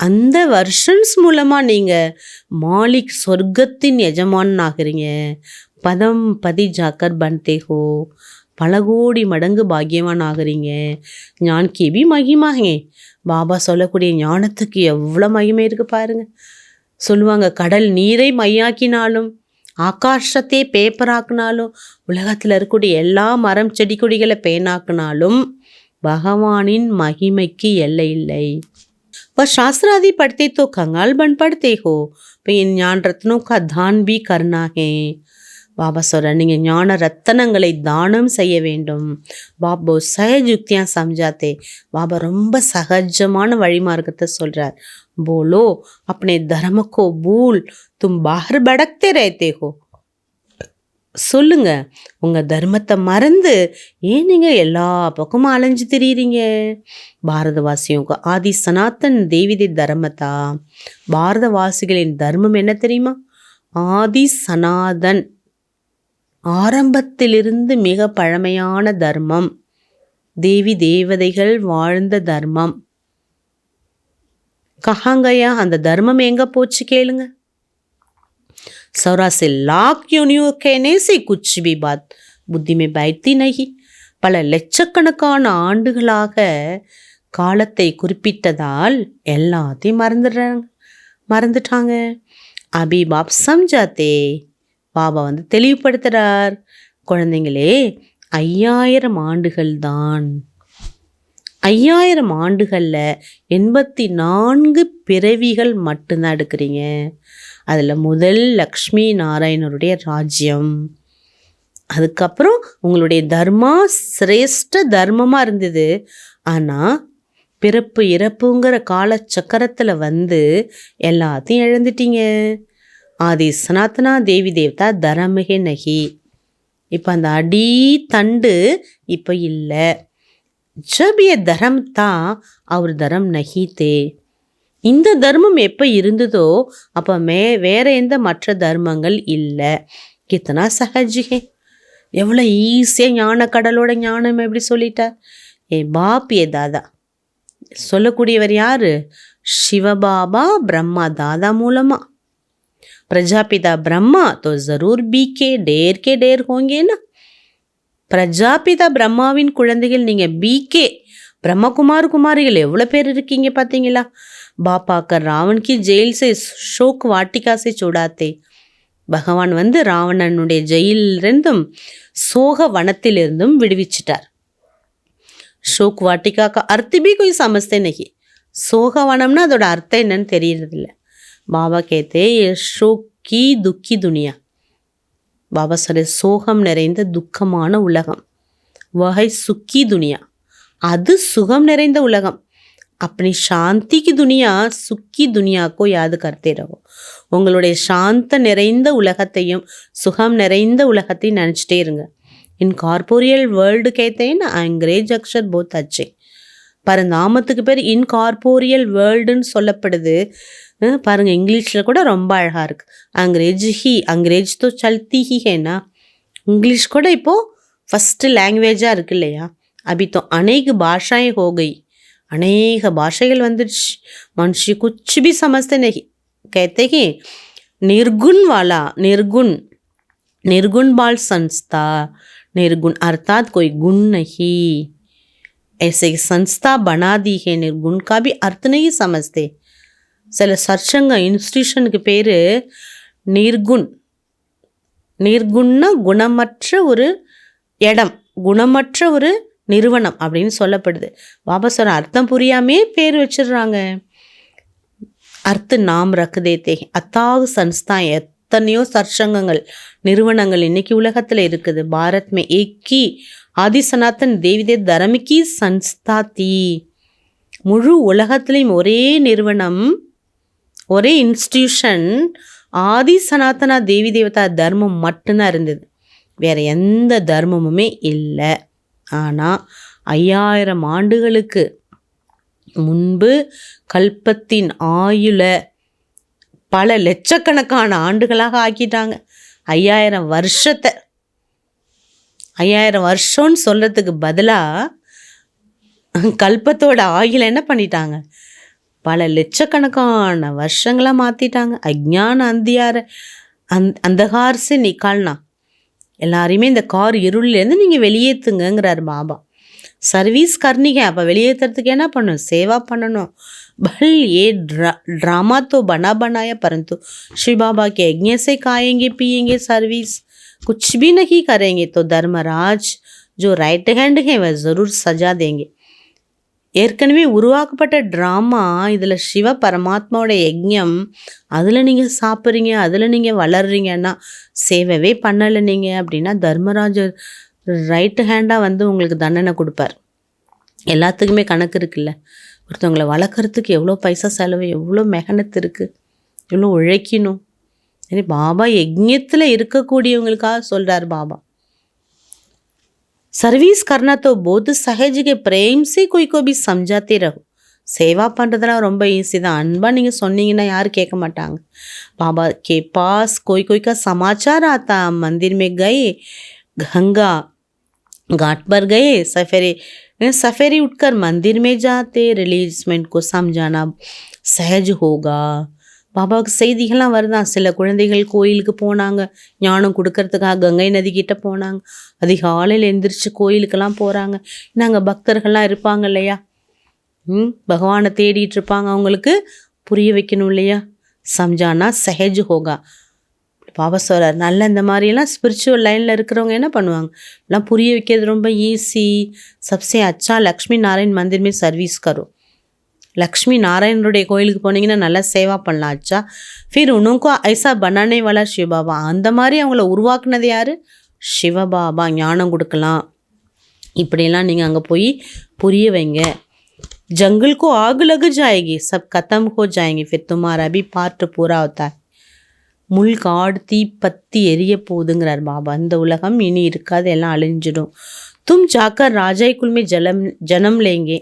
அந்த வருஷன்ஸ் மூலமாக நீங்கள் மாலிக் சொர்க்கத்தின் எஜமான் ஆகிறீங்க. பதம் பதி ஜாக்கர் பன்தே ஹோ. பல கோடி மடங்கு பாக்கியவான் ஆகிறீங்க. ஞான் கி மகிமாங்க. பாபா சொல்லக்கூடிய ஞானத்துக்கு எவ்வளோ மகிமை இருக்குது பாருங்க. சொல்லுவாங்க, கடல் நீரை மையாக்கினாலும் ஆகாசத்தையே பேப்பராக்குனாலும் உலகத்தில் இருக்கக்கூடிய எல்லா மரம் செடி கொடிகளை பேனாக்குனாலும் பகவானின் மகிமைக்கு எல்லை இல்லை. वह शास्त्र आदि पढ़ते तो कंगाल बन पड़ते हो, तो इन ज्ञान रत्नों का दान भी करना है. பாபா சொல்கிறார், நீங்கள் ஞான ரத்தனங்களை தானம் செய்ய வேண்டும். பாபா சஹஜ் யுக்தியாக சம்ஜாத்தே. பாபா ரொம்ப சகஜமான வழிமார்க்கத்தை சொல்கிறார். போலோ अपने धर्म को भूल तुम बाहर भटकते रहते हो. சொல்லுங்க, உங்கள் தர்மத்தை மறந்து ஏன் நீங்கள் எல்லா பக்கமும் அலைஞ்சு திரியிறீங்க? பாரதவாசியோங்க ஆதி சனாத்தன் தேவிதை தர்மத்தா. பாரதவாசிகளின் தர்மம் என்ன தெரியுமா? ஆதி சனாதன், ஆரம்பத்திலிருந்து மிக பழமையான தர்மம், தேவி தேவதைகள் வாழ்ந்த தர்மம். கஹாங்கயா அந்த தர்மம் எங்க போச்சு கேளுங்க. सौरा से लाख योनियों कहने से कुछ भी बात புத்தி में बैठती नहीं. பல லட்சக்கணக்கான ஆண்டுகளாக காலத்தை குறிப்பிட்டதால் எல்லாத்தையும் மறந்துட்டாங்க. அபி பாப் சம்ஜாத்தே. பாபா வந்து தெளிவுபடுத்துறார், குழந்தைங்களே 5000 ஆண்டுகள் தான். 5000 ஆண்டுகளில் 84 பிறவிகள் மட்டும்தான் எடுக்கிறீங்க. அதில் முதல் லக்ஷ்மி நாராயணருடைய ராஜ்யம். அதுக்கப்புறம் உங்களுடைய தர்மா சிரேஷ்ட தர்மமாக இருந்தது. ஆனால் பிறப்பு இறப்புங்கிற காலச்சக்கரத்தில் வந்து எல்லாத்தையும் இழந்துட்டீங்க. ஆதி சனாத்தனா தேவி தேவதா தரமிகே நகி. இப்போ அந்த அடி தண்டு இப்போ இல்லை. ஜப் ஏ தரம் தான் அவர் தரம் நகி தே. இந்த தர்மம் எப்போ இருந்ததோ அப்போ வேற எந்த மற்ற தர்மங்கள் இல்லை. கித்தனா சஹஜ்ஹே. எவ்வளோ ஈஸியாக ஞான கடலோட ஞானம் எப்படி சொல்லிட்டார். ஏ பாப் ஏ தாதா. சொல்லக்கூடியவர் யாரு? சிவபாபா பிரம்மா தாதா மூலமாக. பிரஜாபிதா பிரம்மா தோ ஜரூர் பீகே டேர் ஹோங்கேனா. பிரஜாபிதா பிரம்மாவின் குழந்தைகள் நீங்கள் பீகே குமாரிகள் எவ்வளோ பேர் இருக்கீங்க பார்த்தீங்களா? பாப்பாக்கர் ராவன் கி ஜெயில் சே ஷோக் வாட்டிகா சே சூடாத்தே. பகவான் வந்து ராவணனுடைய ஜெயிலிருந்தும் சோக வனத்திலிருந்தும் விடுவிச்சிட்டார். ஷோக் வாட்டிகா கா அர்த்த பி கோய் சமஸ்தே நகி. சோக வனம்னா அதோட அர்த்தம் என்னன்னு தெரியறதில்ல. பாபா கேத்தே ஷோக் கி துக்கி துனியா. பாபா சொல்ற சோகம் நிறைந்த துக்கமான உலகம். வகை சுக்கி துனியா, அது சுகம் நிறைந்த உலகம். அப்படி சாந்திக்கு துனியா சுக்கி துனியாக்கோ யாது கர்த்தே ரகோ. உங்களுடைய சாந்த நிறைந்த உலகத்தையும் சுகம் நிறைந்த உலகத்தையும் நினச்சிட்டே இருங்க. இன் கார்போரியல் வேர்ல்டு கேத்தேன் அங்கிரேஜ் அக்ஷர் போத் அச்சே. நாமத்துக்கு பேர் இன்கார்போரியல் வேர்ல்டுன்னு சொல்லப்படுது. பாருங்கள், இங்கிலீஷில் கூட ரொம்ப அழகாக இருக்குது. அங்கிரேஜ் தோ சல்தி ஹி ஹேனா. இங்கிலீஷ் கூட இப்போது ஃபஸ்ட்டு லாங்குவேஜாக இருக்கு இல்லையா? அபி தோ அநேக பாஷாएं हो गई. அநேக பாஷைகள் வந்துடுச்சு. மனுஷி குछ भी समझते नहीं. कहते हैं निर्गुण वाला निर्गुण बाल संस्था. निर्गुण अर्थात कोई गुण नहीं. ऐसे संस्था बना दी है. निर्गुण का भी अर्थ नहीं समझते. சில சர்ச்சங்க இன்ஸ்டியூஷனுக்கு பேர் நிர்குணா குணமற்ற ஒரு இடம், குணமற்ற ஒரு நிறுவனம் அப்படின்னு சொல்லப்படுது. பாபா சொல்ற அர்த்தம் புரியாமே பேர் வச்சிடுறாங்க. அர்த்த நாம் ரக்குதேத்தே அத்தாக சன்ஸ்தா. எத்தனையோ சர்ச்சங்கங்கள் நிறுவனங்கள் இன்னைக்கு உலகத்தில் இருக்குது. பாரத் மே ஏக்கி ஆதி சனாத்தன் தேவிதே தரமிக்கி சன்ஸ்தா தீ. முழு உலகத்திலையும் ஒரே நிறுவனம், ஒரே இன்ஸ்டியூஷன் ஆதி சனாத்தனா தேவி தேவதா தர்மம் மட்டும்தான் இருந்தது. வேறு எந்த தர்மமுமே இல்லை. ஆனால் 5000 ஆண்டுகளுக்கு முன்பு கல்பத்தின் ஆயுள பல லட்சக்கணக்கான ஆண்டுகளாக ஆக்கிட்டாங்க. 5000 வருஷத்தை 5000 வருஷம்னு சொல்கிறதுக்கு பதிலாக கல்பத்தோட ஆயுளை என்ன பண்ணிட்டாங்க? பல லட்சக்கணக்கான வருஷங்களாக மாற்றிட்டாங்க. அஜ்ஞான அந்தகார்ஸு நிக்கால்னா. எல்லாரையுமே இந்த கார் இருள்லேருந்து நீங்கள் வெளியேற்றுங்கிறார் பாபா. சர்வீஸ் கர்னிங்க. அப்போ வெளியேற்றுறதுக்கு என்ன பண்ணணும்? சேவா பண்ணணும். பல் ஏ ड्रामा तो बना बनाया परंतु श्री बाबा के यज्ञ से खाएंगे पिएंगे सर्विस कुछ भी नहीं करेंगे तो धर्मराज जो राइट हैंड है वह ज़रूर सजा देंगे. ஏற்கனவே உருவாக்கப்பட்ட ட்ராமா. இதில் சிவ பரமாத்மாவோட யஜ்ஞம். அதில் நீங்கள் சாப்பிட்றீங்க, அதில் நீங்கள் வளர்றீங்கன்னா, சேவவே பண்ணலை நீங்கள் அப்படின்னா தர்மராஜர் ரைட்டு ஹேண்டாக வந்து உங்களுக்கு தண்டனை கொடுப்பார். எல்லாத்துக்குமே கணக்கு இருக்குல்ல. ஒருத்தவங்களை வளர்க்குறதுக்கு எவ்வளோ பைசா செலவு, எவ்வளோ மெகனத்து இருக்குது, எவ்வளோ உழைக்கணும். சரி, பாபா யஜ்ஞத்தில் இருக்கக்கூடியவங்களுக்காக சொல்கிறார் பாபா, सर्विस करना तो बहुत सहज के प्रेम से कोई को भी समझाते रहो. சேவா பண்ணுறதுலாம் ரொம்ப ஈஸி தான். அன்பாக நீங்கள் சொன்னீங்கன்னா யாரும் கேட்க மாட்டாங்க. बाबा के पास कोई कोई का समाचार आता, मंदिर में गए, गंगा घाट पर गए, सफेरे उठकर मंदिर में जाते, रिलीजमेंट को समझाना सहज होगा. பாபாவுக்கு செய்திகள்லாம் வருதான். சில குழந்தைகள் கோயிலுக்கு போனாங்க, ஞானம் கொடுக்கறதுக்காக கங்கை நதி கிட்ட போனாங்க. அதிகாலையில் எந்திரிச்சு கோயிலுக்கெல்லாம் போகிறாங்க. நாங்கள் பக்தர்கள்லாம் இருப்பாங்க இல்லையா, பகவானை தேடிட்டு இருப்பாங்க, அவங்களுக்கு புரிய வைக்கணும் இல்லையா. சம்ஜானா சஹஜ் ஹோகா. பாபா சொல்கிறார், நல்ல இந்த மாதிரிலாம் ஸ்பிரிச்சுவல் லைனில் இருக்கிறவங்க என்ன பண்ணுவாங்க, எல்லாம் புரிய வைக்கிறது ரொம்ப ஈஸி. சப்சே அச்சா லக்ஷ்மி நாராயண் மந்திர்மே சர்வீஸ் கரும். லக்ஷ்மி நாராயணருடைய கோயிலுக்கு போனீங்கன்னா நல்லா சேவா பண்ணலாம். ஆச்சா ஃபிர் உனக்கும் ஐசா பனானே வாலா சிவபாபா. அந்த மாதிரி அவங்கள உருவாக்குனது யார்? சிவபாபா. ஞானம் கொடுக்கலாம். இப்படியெல்லாம் நீங்கள் அங்கே போய் புரிய வைங்க. जंगल को आग लग जाएगी, सब खत्म हो जाएंगे, फिर तुम्हारा भी पार्ट पूरा होता है. முள் காடு தீ பத்தி எரிய போகுதுங்கிறார் பாபா. அந்த உலகம் இனி இருக்காது, எல்லாம் அழிஞ்சிடும். தும் ஜாக்கர் ராஜாய் குல்மே ஜனம் லேங்கே.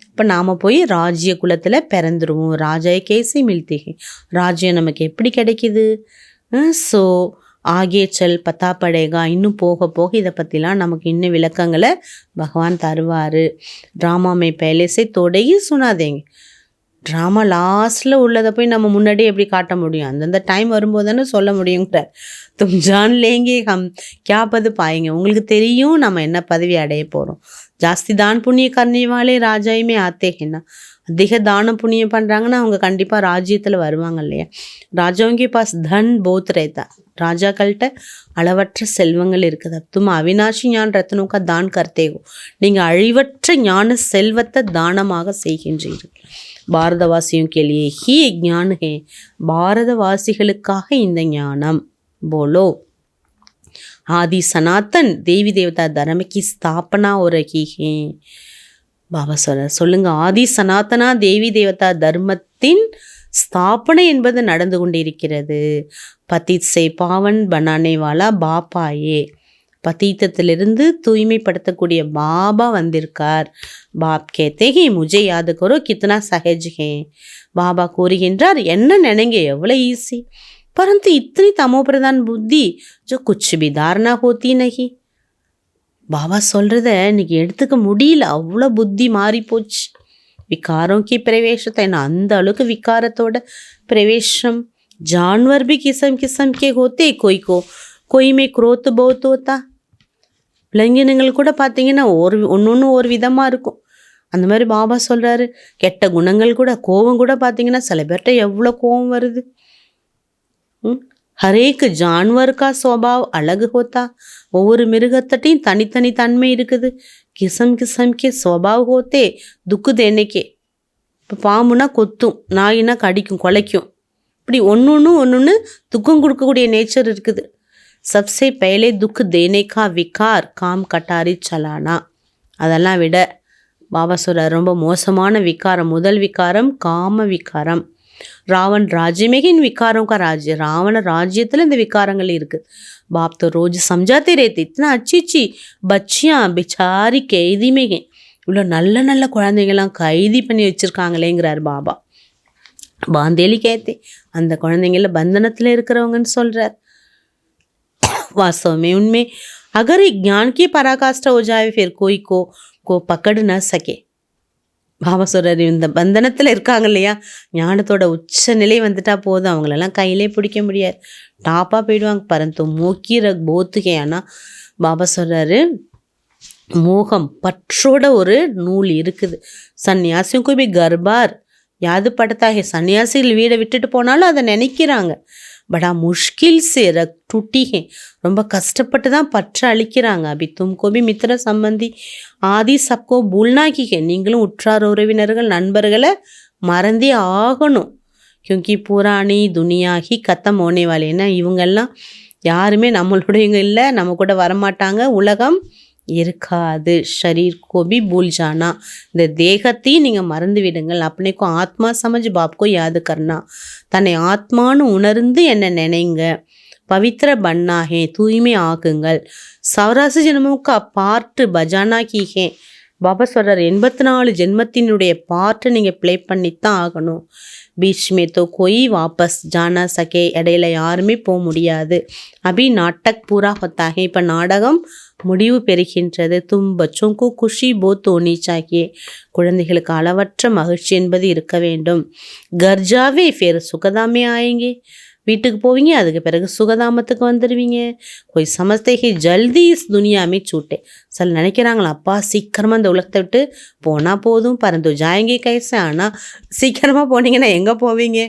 இப்போ நாம் போய் ராஜ்ய குலத்தில் பிறந்துருவோம். ராஜாய் கேசி மில்திகை. ராஜ்யம் நமக்கு எப்படி கிடைக்கிது? ஸோ ஆகே செல் பத்தா படேகா. இன்னும் போக போக இதை பற்றிலாம் நமக்கு இன்னும் விளக்கங்களை பகவான் தருவார். ட்ராமாமே பேலேஸை தொடையி சுனாதேங்க. ட்ராமா லாஸ்ட்டில் உள்ளதை போய் நம்ம முன்னாடியே எப்படி காட்ட முடியும்? அந்தந்த டைம் வரும்போது தானே சொல்ல முடியுங்கிறார். தும் ஜான் லேங்கே ஹம் கியா பது பாயங்க. உங்களுக்கு தெரியும் நம்ம என்ன பதவி அடைய போகிறோம். ஜாஸ்தி தான் புண்ணிய கர்ணிவாலே ராஜாயுமே ஆத்தேகன்னா. அதிக தானம் புண்ணியம் பண்ணுறாங்கன்னா அவங்க கண்டிப்பாக ராஜ்யத்தில் வருவாங்க இல்லையா. ராஜாவுங்க பாஸ் தன் போத் ரேத்தா. ராஜாக்கள்கிட்ட அளவற்ற செல்வங்கள் இருக்குது. தும் அவினாஷி ஞான் ரத்னோக்கா தான் கர்த்தேகோ. நீங்கள் அழிவற்ற ஞான செல்வத்தை தானமாக செய்கின்றீர்கள். பாரதவாசியும் கேளியே ஹி ஞான் ஹே. பாரதவாசிகளுக்காக இந்த ஞானம். போலோ ஆதி சனாத்தன் தேவி தேவதா தர்ம கி ஸ்தாபனா हो रही है. பாபா சொல்லுங்க, ஆதி சனாத்தனா தேவி தேவதா தர்மத்தின் ஸ்தாபனை என்பது நடந்து கொண்டிருக்கிறது. பதீத் சே பாவன் பனானே வாலா பாப்பாயே. பதீத்தத்திலிருந்து தூய்மைப்படுத்தக்கூடிய பாபா வந்திருக்கார். பாப் கேத்தே ஹே முஜே யாद करो कितना सहज है. பாபா கூறுகின்றார், என்ன நினைங்க எவ்வளோ ஈஸி. परंतु इतनी तमो प्रधान बुद्धि जो कुछ भी धारणा होती नहीं. பாபா சொல்கிறத இன்னைக்கு எடுத்துக்க முடியல, அவ்வளோ புத்தி மாறி போச்சு. विकारों की प्रवेशता. அந்த அளவுக்கு விகாரத்தோட பிரவேசம். जानवर भी किस्म किस्म के होते, कोई में क्रोध बहुत होता. விலங்கினங்கள் கூட பார்த்தீங்கன்னா ஒன்று ஒரு விதமாக இருக்கும். அந்த மாதிரி பாபா சொல்கிறாரு, கெட்ட குணங்கள் கூட, கோபம் கூட பார்த்தீங்கன்னா சில பேர்கிட்ட எவ்வளோ கோபம் வருது. ஹரேக் ஜான்வர் கா ஸ்வபாவ் அழகு ஹோத்தா. ஒவ்வொரு மிருகத்தட்டையும் தனித்தனி தன்மை இருக்குது. கிசம் கே ஸ்வபாவ் ஹோத்தே துக்கு தேனைக்கே. இப்போ பாம்புனா கொத்தும், நாயினா கடிக்கும், குலைக்கும். இப்படி ஒன்று துக்கம் கொடுக்கக்கூடிய நேச்சர் இருக்குது. சப்சே பहले துக் தேனே கா விகார் காம் கட்டாரி சலானா. அதெல்லாம் விட பாபா சொல்கிறார், ரொம்ப மோசமான விகாரம், முதல் விகாரம் காம விகாரம். ராவன் ராஜ்யமேகின் விகாரம் கா ராஜ்ய. ராவண ராஜ்யத்தில் இந்த விகாரங்கள் இருக்குது. பாப் तो रोज समझाते रहते, इतना अच्छी बच्चियाँ बेचारी कैदी में हैं. இவ்வளோ நல்ல குழந்தைங்கள்லாம் கைதி பண்ணி வச்சுருக்காங்களேங்கிறார் பாபா. பாந்தேலி கேத்தே. அந்த குழந்தைங்கள பந்தனத்தில் இருக்கிறவங்கன்னு சொல்கிறார். वास्तव में उनमें अगर ज्ञान की पराकाष्ठा हो जाए फिर कोई को पकड़ न सके. பாபா சொல்கிறார், இந்த பந்தனத்தில் இருக்காங்க இல்லையா, ஞானத்தோட உச்ச நிலை வந்துட்டா போதும், அவங்களெல்லாம் கையிலே பிடிக்க முடியாது, டாப்பாக போயிடுவாங்க. பரந்து மூக்கீர போத்துகே. ஆனால் பாபா சொல்கிறாரு, மோகம் பற்றோட ஒரு நூல் இருக்குது. சன்னியாசியும் போய் கர்பார் யாது படுத்தாகே. சன்னியாசிகள் வீடை விட்டுட்டு போனாலும் அதை நினைக்கிறாங்க. படா முஷ்கில் சே ரக் டூட்டி ஹே. ரொம்ப கஷ்டப்பட்டு தான் பற்ற அழிக்கிறாங்க. அபி தும்கோ பி மித்திர சம்பந்தி ஆதி சப்கோ பூல்னா கி ஹே. நீங்களும் உற்றார் உறவினர்கள் நண்பர்களை மறந்தே ஆகணும். கியூங்கி புராணி துனியாகி கத்தம் ஓனே வாலே. ஏன்னா இவங்கெல்லாம் யாருமே நம்மளுடையவங்க இல்லை, நம்ம கூட வரமாட்டாங்க. உலகம் இருக்காது. ஷரீர் கோபி பூல் ஜானா, இந்த தேகத்தையும் நீங்கள் மறந்து விடுங்கள். அப்பனேக்கோ ஆத்மா சமஜ் பாப்கோ யாது கர்னா, தன்னை ஆத்மான்னு உணர்ந்து என்னை நினைங்க. பவித்திர பன்னாகே, தூய்மை ஆகுங்கள். சௌராசி ஜென்மமுக்கு பாட்டு பஜானா கீகே, பாபா சொல்கிறார் 84 ஜென்மத்தினுடைய பாட்டை நீங்கள் ப்ளே பண்ணித்தான் ஆகணும். பீச்மே தோ கோய் வாபஸ் ஜானா சகே, இடையில யாருமே போக முடியாது. அபி நாட்டக் பூரா ஹொத்தாகே, இப்போ நாடகம் முடிவு பெறுகின்றது. தும் பச்சோங்கு குஷி போத் ஹோனி சாஹியே, குழந்தைகளுக்கு அளவற்ற மகிழ்ச்சி என்பது இருக்க வேண்டும். கர்ஜாவே ஃபேர் சுகதாமே ஆயேங்கே, வீட்டுக்கு போவீங்க, அதுக்கு பிறகு சுகதாமத்துக்கு வந்துடுவீங்க. போய் சமஸ்தேகி ஜல்தி இஸ் துனியாமே சூட்டே, சில நினைக்கிறாங்களா அப்பா சீக்கிரமாக இந்த உலகத்தை விட்டு போனால் போதும், பறந்து ஜாயங்கே கைசே. ஆனால் சீக்கிரமாக போனீங்கன்னா எங்கே போவீங்க?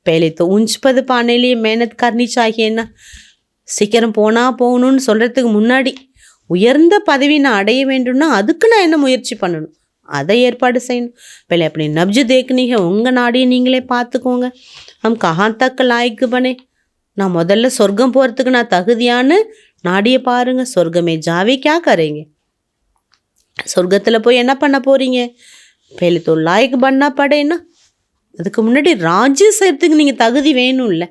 பहले तो ऊंच पद पाने लिए मेहनत करनी चाहिए ना. சீக்கிரம் போனால் போகணும்னு சொல்கிறதுக்கு முன்னாடி உயர்ந்த பதவி நான் அடைய வேண்டும்னா அதுக்கு நான் என்ன முயற்சி பண்ணணும், அதை ஏற்பாடு செய்யணும். பहले अपनी नब्ज देखनी है, உங்கள் நாடியை நீங்களே பார்த்துக்கோங்க. हम कहाँ तक लायक बने, நான் முதல்ல சொர்க்கம் போகிறதுக்கு நான் தகுதியான்னு நாடியை பாருங்கள். சொர்க்கமே ஜாவே क्या करेंगे, சொர்க்கத்தில் போய் என்ன பண்ண போகிறீங்க? पहले तो लायक बनना पड़ेना, அதுக்கு முன்னாடி ராஜ்யம் செய்கிறதுக்கு நீங்கள் தகுதி வேணும்ல.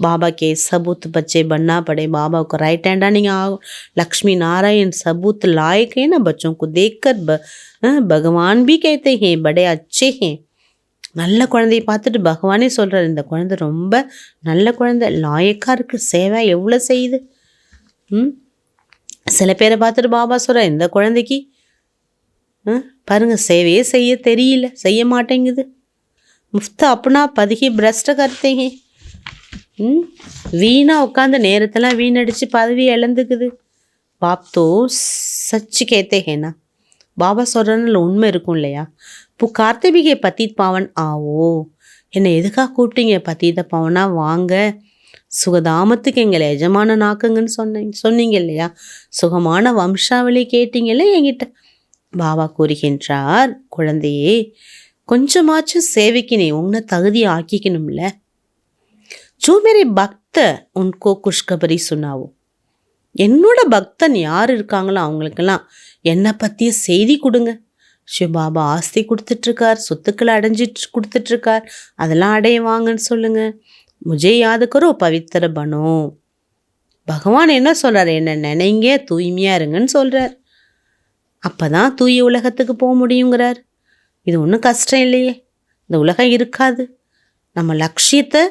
बाबा के सबूत बच्चे बनना पड़े, बाबा को राइट हैंडा नहीं आओ. लक्ष्मी नारायण सबूत लायक है ना, बच्चों को देखकर भगवान भी कहते हैं बड़े अच्छे हैं. நல்ல குழந்தையை பார்த்துட்டு பகவானே சொல்கிறார், இந்த குழந்தை ரொம்ப நல்ல குழந்தை, லாயக்காக இருக்குது, சேவை எவ்வளோ செய்யுது. சில பேரை பார்த்துட்டு பாபா சொல்கிறார், இந்த குழந்தைக்கு பாருங்கள் சேவையே செய்ய தெரியல, செய்ய மாட்டேங்குது. முஃப்த அப்பனா பதுகி பிரஷ்ட கருத்தேங்க, வீணாக உட்காந்து நேரத்தெல்லாம் வீணடித்து பதவி இழந்துக்குது. பாப்தோ சச்சு கேத்தேகேனா, பாபா சொல்கிறனால உண்மை இருக்கும் இல்லையா. புகார்த்தே भी के पतित पावन आओ, என்னை எதுக்காக கூப்பிட்டீங்க? பத்தித பாவனா வாங்க, சுகதாமத்துக்கு எங்களை எஜமானன் ஆக்குங்கன்னு சொன்னீங்க இல்லையா. சுகமான வம்சாவளி கேட்டீங்கல்ல என்கிட்ட. பாபா கூறுகின்றார், குழந்தையே கொஞ்சமாச்சும் சேவைக்கு நீ உன்னை தகுதி ஆக்கிக்கணும்ல. जो मेरे भक्त उनको खुशखबरी सुनाओ, என்னோட பக்தன் யார் இருக்காங்களோ அவங்களுக்கெல்லாம் என்னை பற்றிய செய்தி கொடுங்க. சிவபாபா ஆஸ்தி கொடுத்துட்ருக்கார், சொத்துக்களை அடைஞ்சிட்டு கொடுத்துட்ருக்கார், அதெல்லாம் அடையவாங்கன்னு சொல்லுங்கள். முஜே யாद करो பவித்திர பனோ, பகவான் என்ன சொல்கிறார்? என்ன நினைங்க, தூய்மையாக இருங்கன்னு சொல்கிறார். அப்போ தான் தூய உலகத்துக்கு போக முடியுங்கிறார். இது ஒன்றும் கஷ்டம் இல்லையே, இந்த உலகம் இருக்காது. நம்ம லட்சியத்தை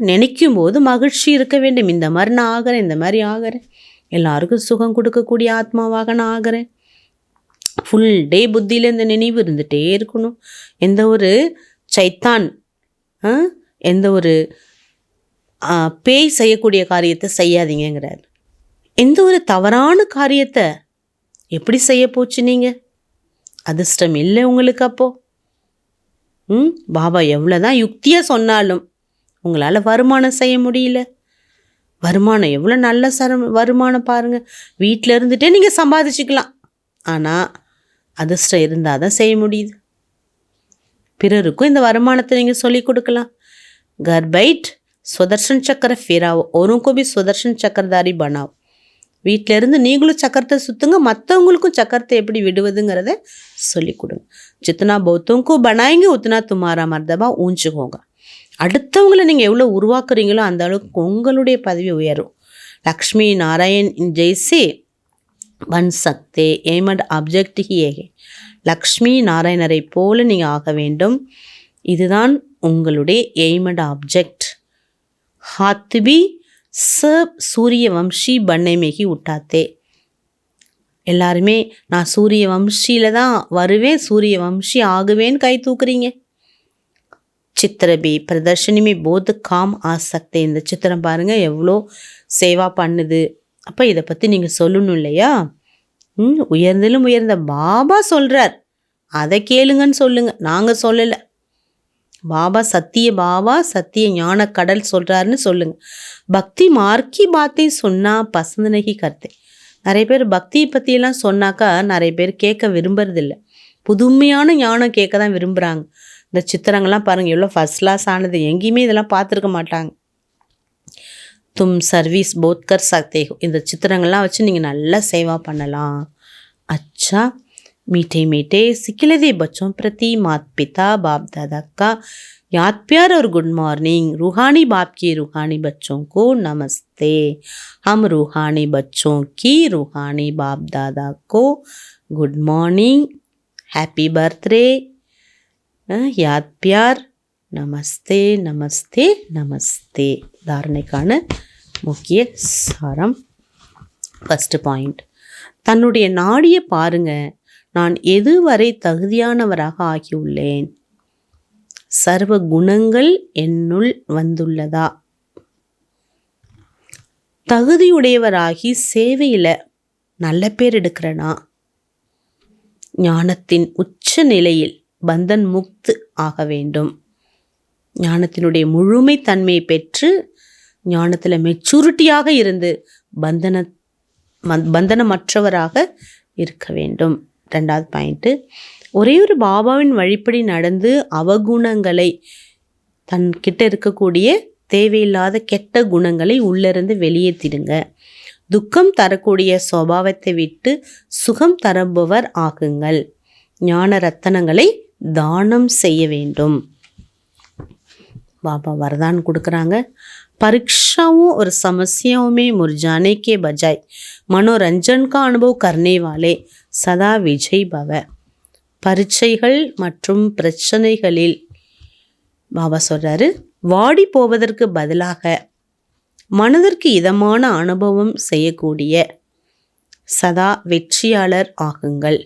நினைக்கும் போது மகிழ்ச்சி இருக்க வேண்டும். இந்த மாதிரி நான் ஆகிறேன், இந்த மாதிரி ஆகிறேன், எல்லாருக்கும் சுகம் கொடுக்கக்கூடிய ஆத்மாவாக நான் ஆகிறேன். ஃபுல் டே புத்தியில் இந்த நினைவு இருந்துகிட்டே இருக்கணும். எந்த ஒரு சைத்தான், எந்த ஒரு பேய் செய்யக்கூடிய காரியத்தை செய்யாதீங்கிறார். எந்த ஒரு தவறான காரியத்தை எப்படி செய்ய போச்சு நீங்கள்? அதிர்ஷ்டம் இல்லை உங்களுக்கு. அப்போது பாபா எவ்வளோதான் யுக்தியாக சொன்னாலும் உங்களால் வருமானம் செய்ய முடியல. வருமானம் எவ்வளோ நல்ல வருமானம் பாருங்கள், வீட்டில் இருந்துகிட்டே நீங்கள் சம்பாதிச்சுக்கலாம். ஆனால் அதிர்ஷ்டம் இருந்தால் தான் செய்ய முடியுது. பிறருக்கும் இந்த வருமானத்தை நீங்கள் சொல்லிக் கொடுக்கலாம். கர்பைட் சுதர்ஷன் சக்கர ஃபிராவோ, ஒருக்கும் சுதர்ஷன் சக்கரதாரி பனாவோ. வீட்டில் இருந்து நீங்களும் சக்கரத்தை சுற்றுங்க, மற்றவங்களுக்கும் சக்கரத்தை எப்படி விடுவதுங்கிறத சொல்லிக் கொடுங்க. ஜித்தனா பௌத்தோங்கும் பனாயங்க உத்தனா துமாரா மர்தபா ஊஞ்சுக்கோங்க. அடுத்தவங்களை நீங்கள் எவ்வளோ உருவாக்குறீங்களோ அந்த அளவுக்கு உங்களுடைய பதவி உயரும். லக்ஷ்மி நாராயண் ஜெய்சே பன் சக்தே ஏமட் ஆப்ஜெக்ட் ஹியே, லக்ஷ்மி நாராயணரை போல நீங்கள் ஆக வேண்டும். இதுதான் உங்களுடைய எய்மட் ஆப்ஜெக்ட். हाथ भी सब சூரிய வம்சி பண்ணைமேகி உட்டாத்தே. எல்லாருமே நான் சூரிய வம்சியில் தான் வருவேன், சூரிய வம்சி ஆகுவேன்னு கை தூக்குறீங்க. சித்திரபி பிரதர்ஷனிமே போது காம் ஆசக்தே. இந்த சித்திரம் பாருங்கள் எவ்வளோ சேவா பண்ணுது. அப்போ இதை பற்றி நீங்கள் சொல்லணும் இல்லையா. உயர்ந்திலும் உயர்ந்த பாபா சொல்கிறார், அதை கேளுங்கன்னு சொல்லுங்கள், நாங்கள் சொல்லலை. பாபா சத்திய ஞான கடல் சொல்கிறாருன்னு சொல்லுங்கள். பக்தி மார்க்கி பாத்தை சொன்னால் பசந்து நகி கருத்தை. நிறைய பேர் பக்தியை பற்றியெல்லாம் சொன்னாக்கா நிறைய பேர் கேட்க விரும்புறதில்ல, புதுமையான ஞானம் கேட்க தான் விரும்புகிறாங்க. இந்த சித்திரங்கள்லாம் பாருங்கள் எவ்வளோ ஃபஸ்ட் கிளாஸ் ஆனது, எங்கேயுமே இதெல்லாம் பார்த்துருக்க மாட்டாங்க. தும் சர்வீஸ் போத் கர் சக்தே ஹோ. இந்த சித்திரங்கள்லாம் வச்சு நீங்கள் நல்லா சேவா பண்ணலாம். अच्छा मीठे मीठे सिखिलदे बच्चों प्रति माता पिता बाप दादा का याद प्यार और गुड मॉर्निंग. रूहानी बाप की रूहानी बच्चों को नमस्ते. हम रूहानी बच्चों की रूहानी बाप दादा को गुड मॉर्निंग, हैप्पी बर्थडे, याद प्यार, நமஸ்தே நமஸ்தே நமஸ்தே. தாரணைக்கான முக்கிய சாரம். ஃபஸ்ட்டு பாயிண்ட், தன்னுடைய நாடியை பாருங்க. நான் எதுவரை தகுதியானவராக ஆகியுள்ளேன்? சர்வ குணங்கள் என்னுள் வந்துள்ளதா? தகுதியுடையவராகி சேவையில் நல்ல பேர் எடுக்கிறேனா? ஞானத்தின் உச்ச நிலையில் பந்தன் முக்து ஆக வேண்டும். ஞானத்தினுடைய முழுமை தன்மையை பெற்று ஞானத்தில் மெச்சூரிட்டியாக இருந்து பந்தனமற்றவராக இருக்க வேண்டும். ரெண்டாவது பாயிண்ட்டு, ஒரே ஒரு பாபாவின் வழிப்படி நடந்து அவகுணங்களை, தன்கிட்ட இருக்கக்கூடிய தேவையில்லாத கெட்ட குணங்களை உள்ளிருந்து வெளியேற்றிடுங்க. துக்கம் தரக்கூடிய சுபாவத்தை விட்டு சுகம் தருபவர் ஆகுங்கள். ஞான ரத்தனங்களை தானம் செய்ய வேண்டும். बाबा वरदान கொடுக்குறாங்க. परीक्षाओं और समस्याओं में मुरझाने के बजाय मनोरंजन का अनुभव करने वाले सदा विजयी भव. பரீட்சைகள் மற்றும் பிரச்சனைகளில் பாபா சொல்றாரு, வாடி போவதற்கு பதிலாக மனதிற்கு இதமான அனுபவம் செய்யக்கூடிய சதா வெற்றியாளர் ஆகுங்கள்.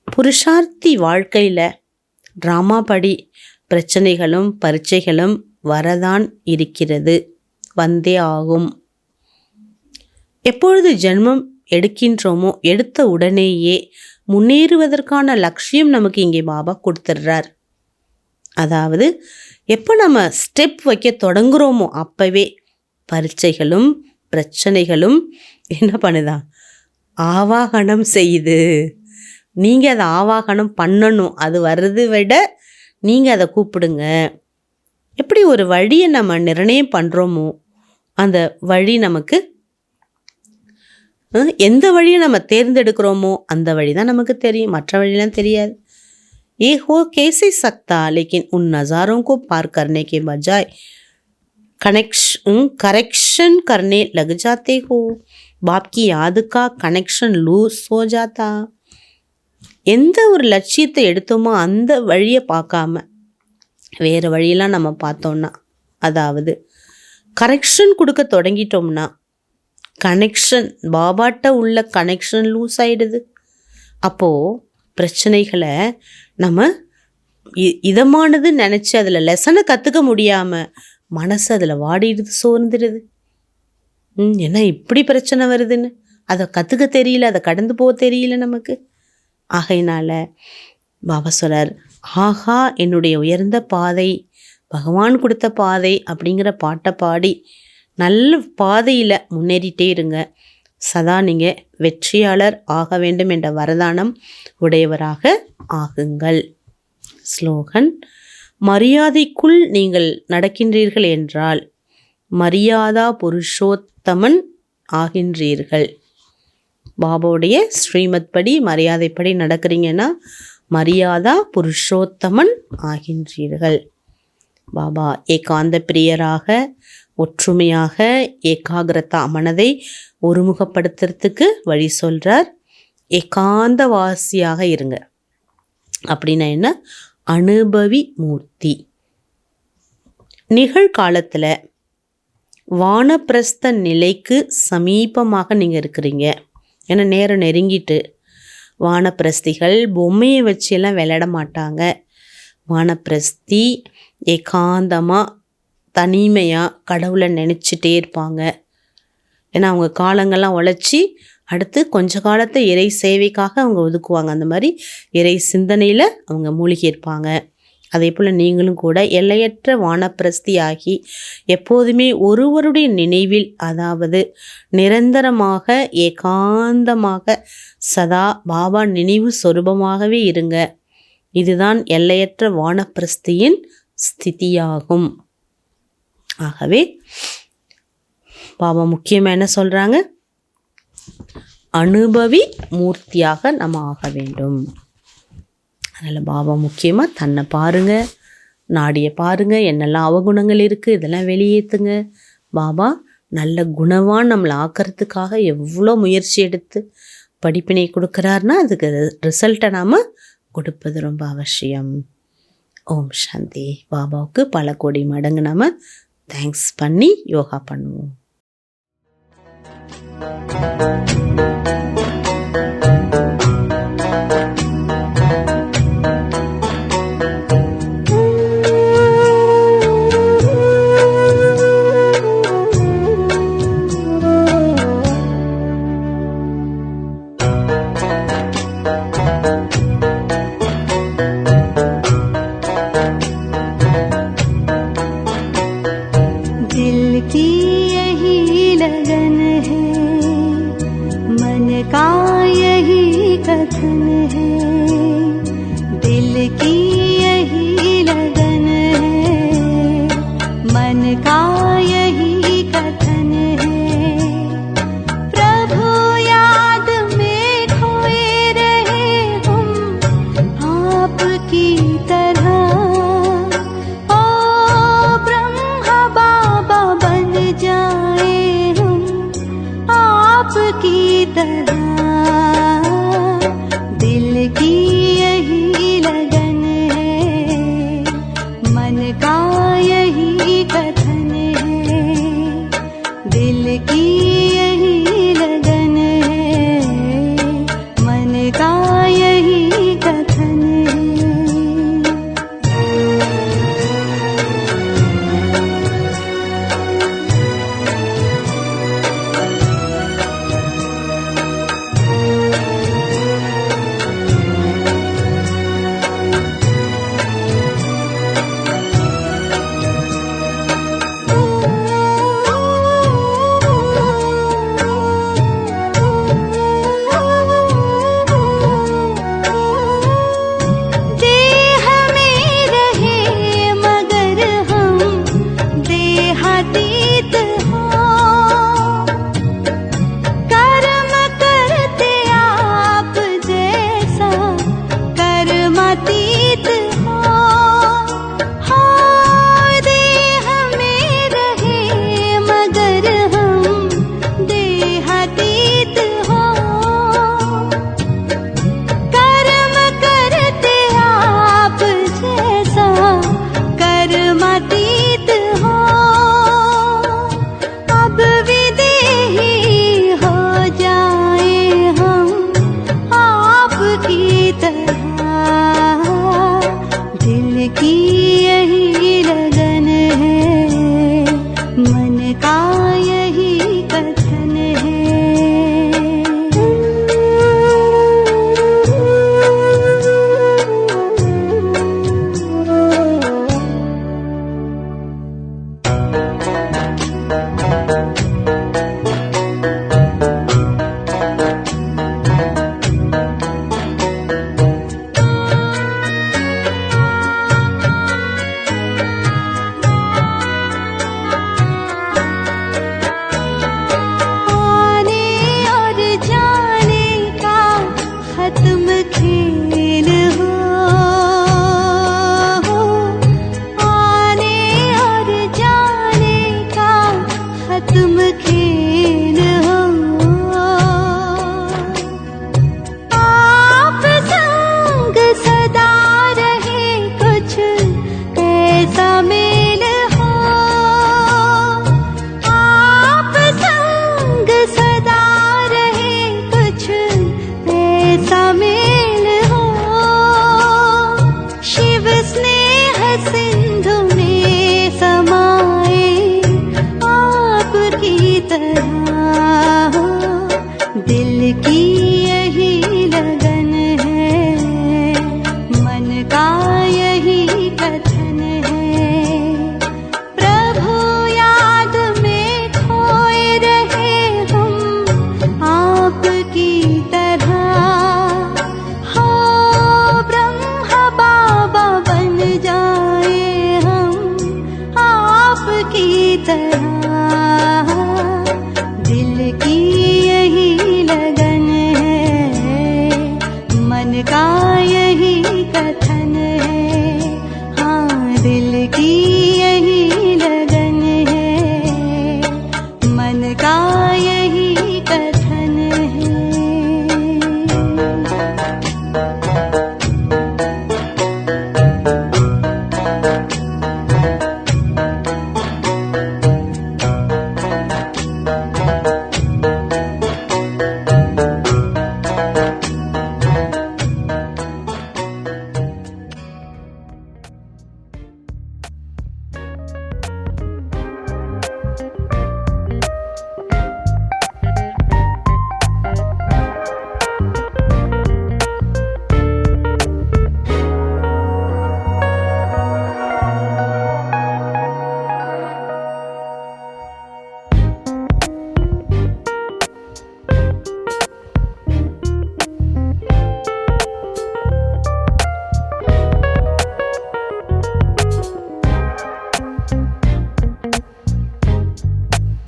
புருஷார்த்தி வாழ்க்கையில் ட்ராமா படி பிரச்சனைகளும் பரீட்சைகளும் வரதான் இருக்கிறது, வந்தே ஆகும். எப்பொழுது ஜென்மம் எடுக்கின்றோமோ எடுத்த உடனேயே முன்னேறுவதற்கான லட்சியம் நமக்கு இங்கே பாபா கொடுத்துட்றார். அதாவது எப்போ நம்ம ஸ்டெப் வைக்க தொடங்குகிறோமோ அப்போவே பரீட்சைகளும் பிரச்சனைகளும் என்ன பண்ணுதா? ஆவாகனம் செய்யுது. நீங்கள் அதை ஆவாகனம் பண்ணணும். அது வர்றதை விட நீங்கள் அதை கூப்பிடுங்க. எப்படி ஒரு வழியை நம்ம நிர்ணயம் பண்ணுறோமோ அந்த வழி நமக்கு, எந்த வழியை நம்ம தேர்ந்தெடுக்கிறோமோ அந்த வழி தான் நமக்கு தெரியும், மற்ற வழியெலாம் தெரியாது. ये हो कैसे सकता, लेकिन उन नज़ारों को पार करने के बजाय करेक्शन करने लग जाते हो. बाप की याद का कनेक्शन लूज हो जाता. எந்த ஒரு லட்சியத்தை எடுத்தோமோ அந்த வழியை பார்க்காம வேறு வழியெல்லாம் நம்ம பார்த்தோம்னா, அதாவது கரெக்ஷன் கொடுக்க தொடங்கிட்டோம்னா கனெக்ஷன், பாபாட்ட உள்ள கனெக்ஷன் லூஸ் ஆகிடுது. அப்போது பிரச்சனைகளை நம்ம இதமானது நினச்சி அதில் லெசனை கற்றுக்க முடியாமல் மனசு அதில் வாடிடுது, சோர்ந்துடுது. என்ன இப்படி பிரச்சனை வருதுன்னு அதை கற்றுக்க தெரியல, அதை கடந்து போக தெரியல நமக்கு. ஆகையினால பாபா சொல்றார், ஆஹா என்னுடைய உயர்ந்த பாதை, பகவான் கொடுத்த பாதை அப்படிங்கிற பாட்டை பாடி நல்ல பாதையில் முன்னேறிட்டே இருங்க. சதா நீங்கள் வெற்றியாளர் ஆக வேண்டும் என்ற வரதானம் உடையவராக ஆகுங்கள். ஸ்லோகன், மரியாதைக்குள் நீங்கள் நடக்கின்றீர்கள் என்றால் மரியாதா புருஷோத்தமன் ஆகின்றீர்கள். பாபாவுடைய ஸ்ரீமத் படி மரியாதைப்படி நடக்கிறீங்கன்னா மரியாதா புருஷோத்தமன் ஆகின்றீர்கள். பாபா ஏகாந்த பிரியராக, ஒற்றுமையாக, ஏகாகிரதா மனதை ஒருமுகப்படுத்துறதுக்கு வழி சொல்கிறார். ஏகாந்தவாசியாக இருங்க. அப்படின்னா என்ன? அனுபவி மூர்த்தி. நிகழ்காலத்தில் வானப்பிரஸ்த நிலைக்கு சமீபமாக நீங்கள் இருக்கிறீங்க. ஏன்னா நேரம் நெருங்கிட்டு. வானப்பிரஸ்திகள் பொம்மையை வச்செல்லாம் விளையாட மாட்டாங்க. வானப்பிரஸ்தி ஏகாந்தமாக தனிமையாக கடவுளை நினச்சிட்டே இருப்பாங்க. ஏன்னா அவங்க காலங்கள்லாம் உழைச்சி அடுத்து கொஞ்ச காலத்தை இறை சேவைக்காக அவங்க ஒதுக்குவாங்க. அந்த மாதிரி இறை சிந்தனையில் அவங்க மூழ்கி இருப்பாங்க. அதே போல் நீங்களும் கூட எல்லையற்ற வானப்பிரஸ்தி ஆகி எப்போதுமே ஒருவருடைய நினைவில், அதாவது நிரந்தரமாக ஏகாந்தமாக சதா பாபா நினைவு சொரூபமாகவே இருங்க. இதுதான் எல்லையற்ற வானப்பிரஸ்தியின் ஸ்திதியாகும். ஆகவே பாபா முக்கியமாக என்ன சொல்கிறாங்க? அனுபவி மூர்த்தியாக நம்ம ஆக வேண்டும். அதனால் பாபா முக்கியமாக தன்னை பாருங்கள், நாடியை பாருங்கள், என்னெல்லாம் அவகுணங்கள் இருக்குது இதெல்லாம் வெளியேற்றுங்க. பாபா நல்ல குணவான் நம்மளை ஆக்கிறதுக்காக எவ்வளோ முயற்சி எடுத்து படிப்பினை கொடுக்குறாருன்னா அதுக்கு ரிசல்ட்டை நாம் கொடுப்பது ரொம்ப அவசியம். ஓம் சாந்தி. பாபாவுக்கு பல கோடி மடங்கு நம்ம தேங்க்ஸ் பண்ணி யோகா பண்ணுவோம்.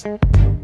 है।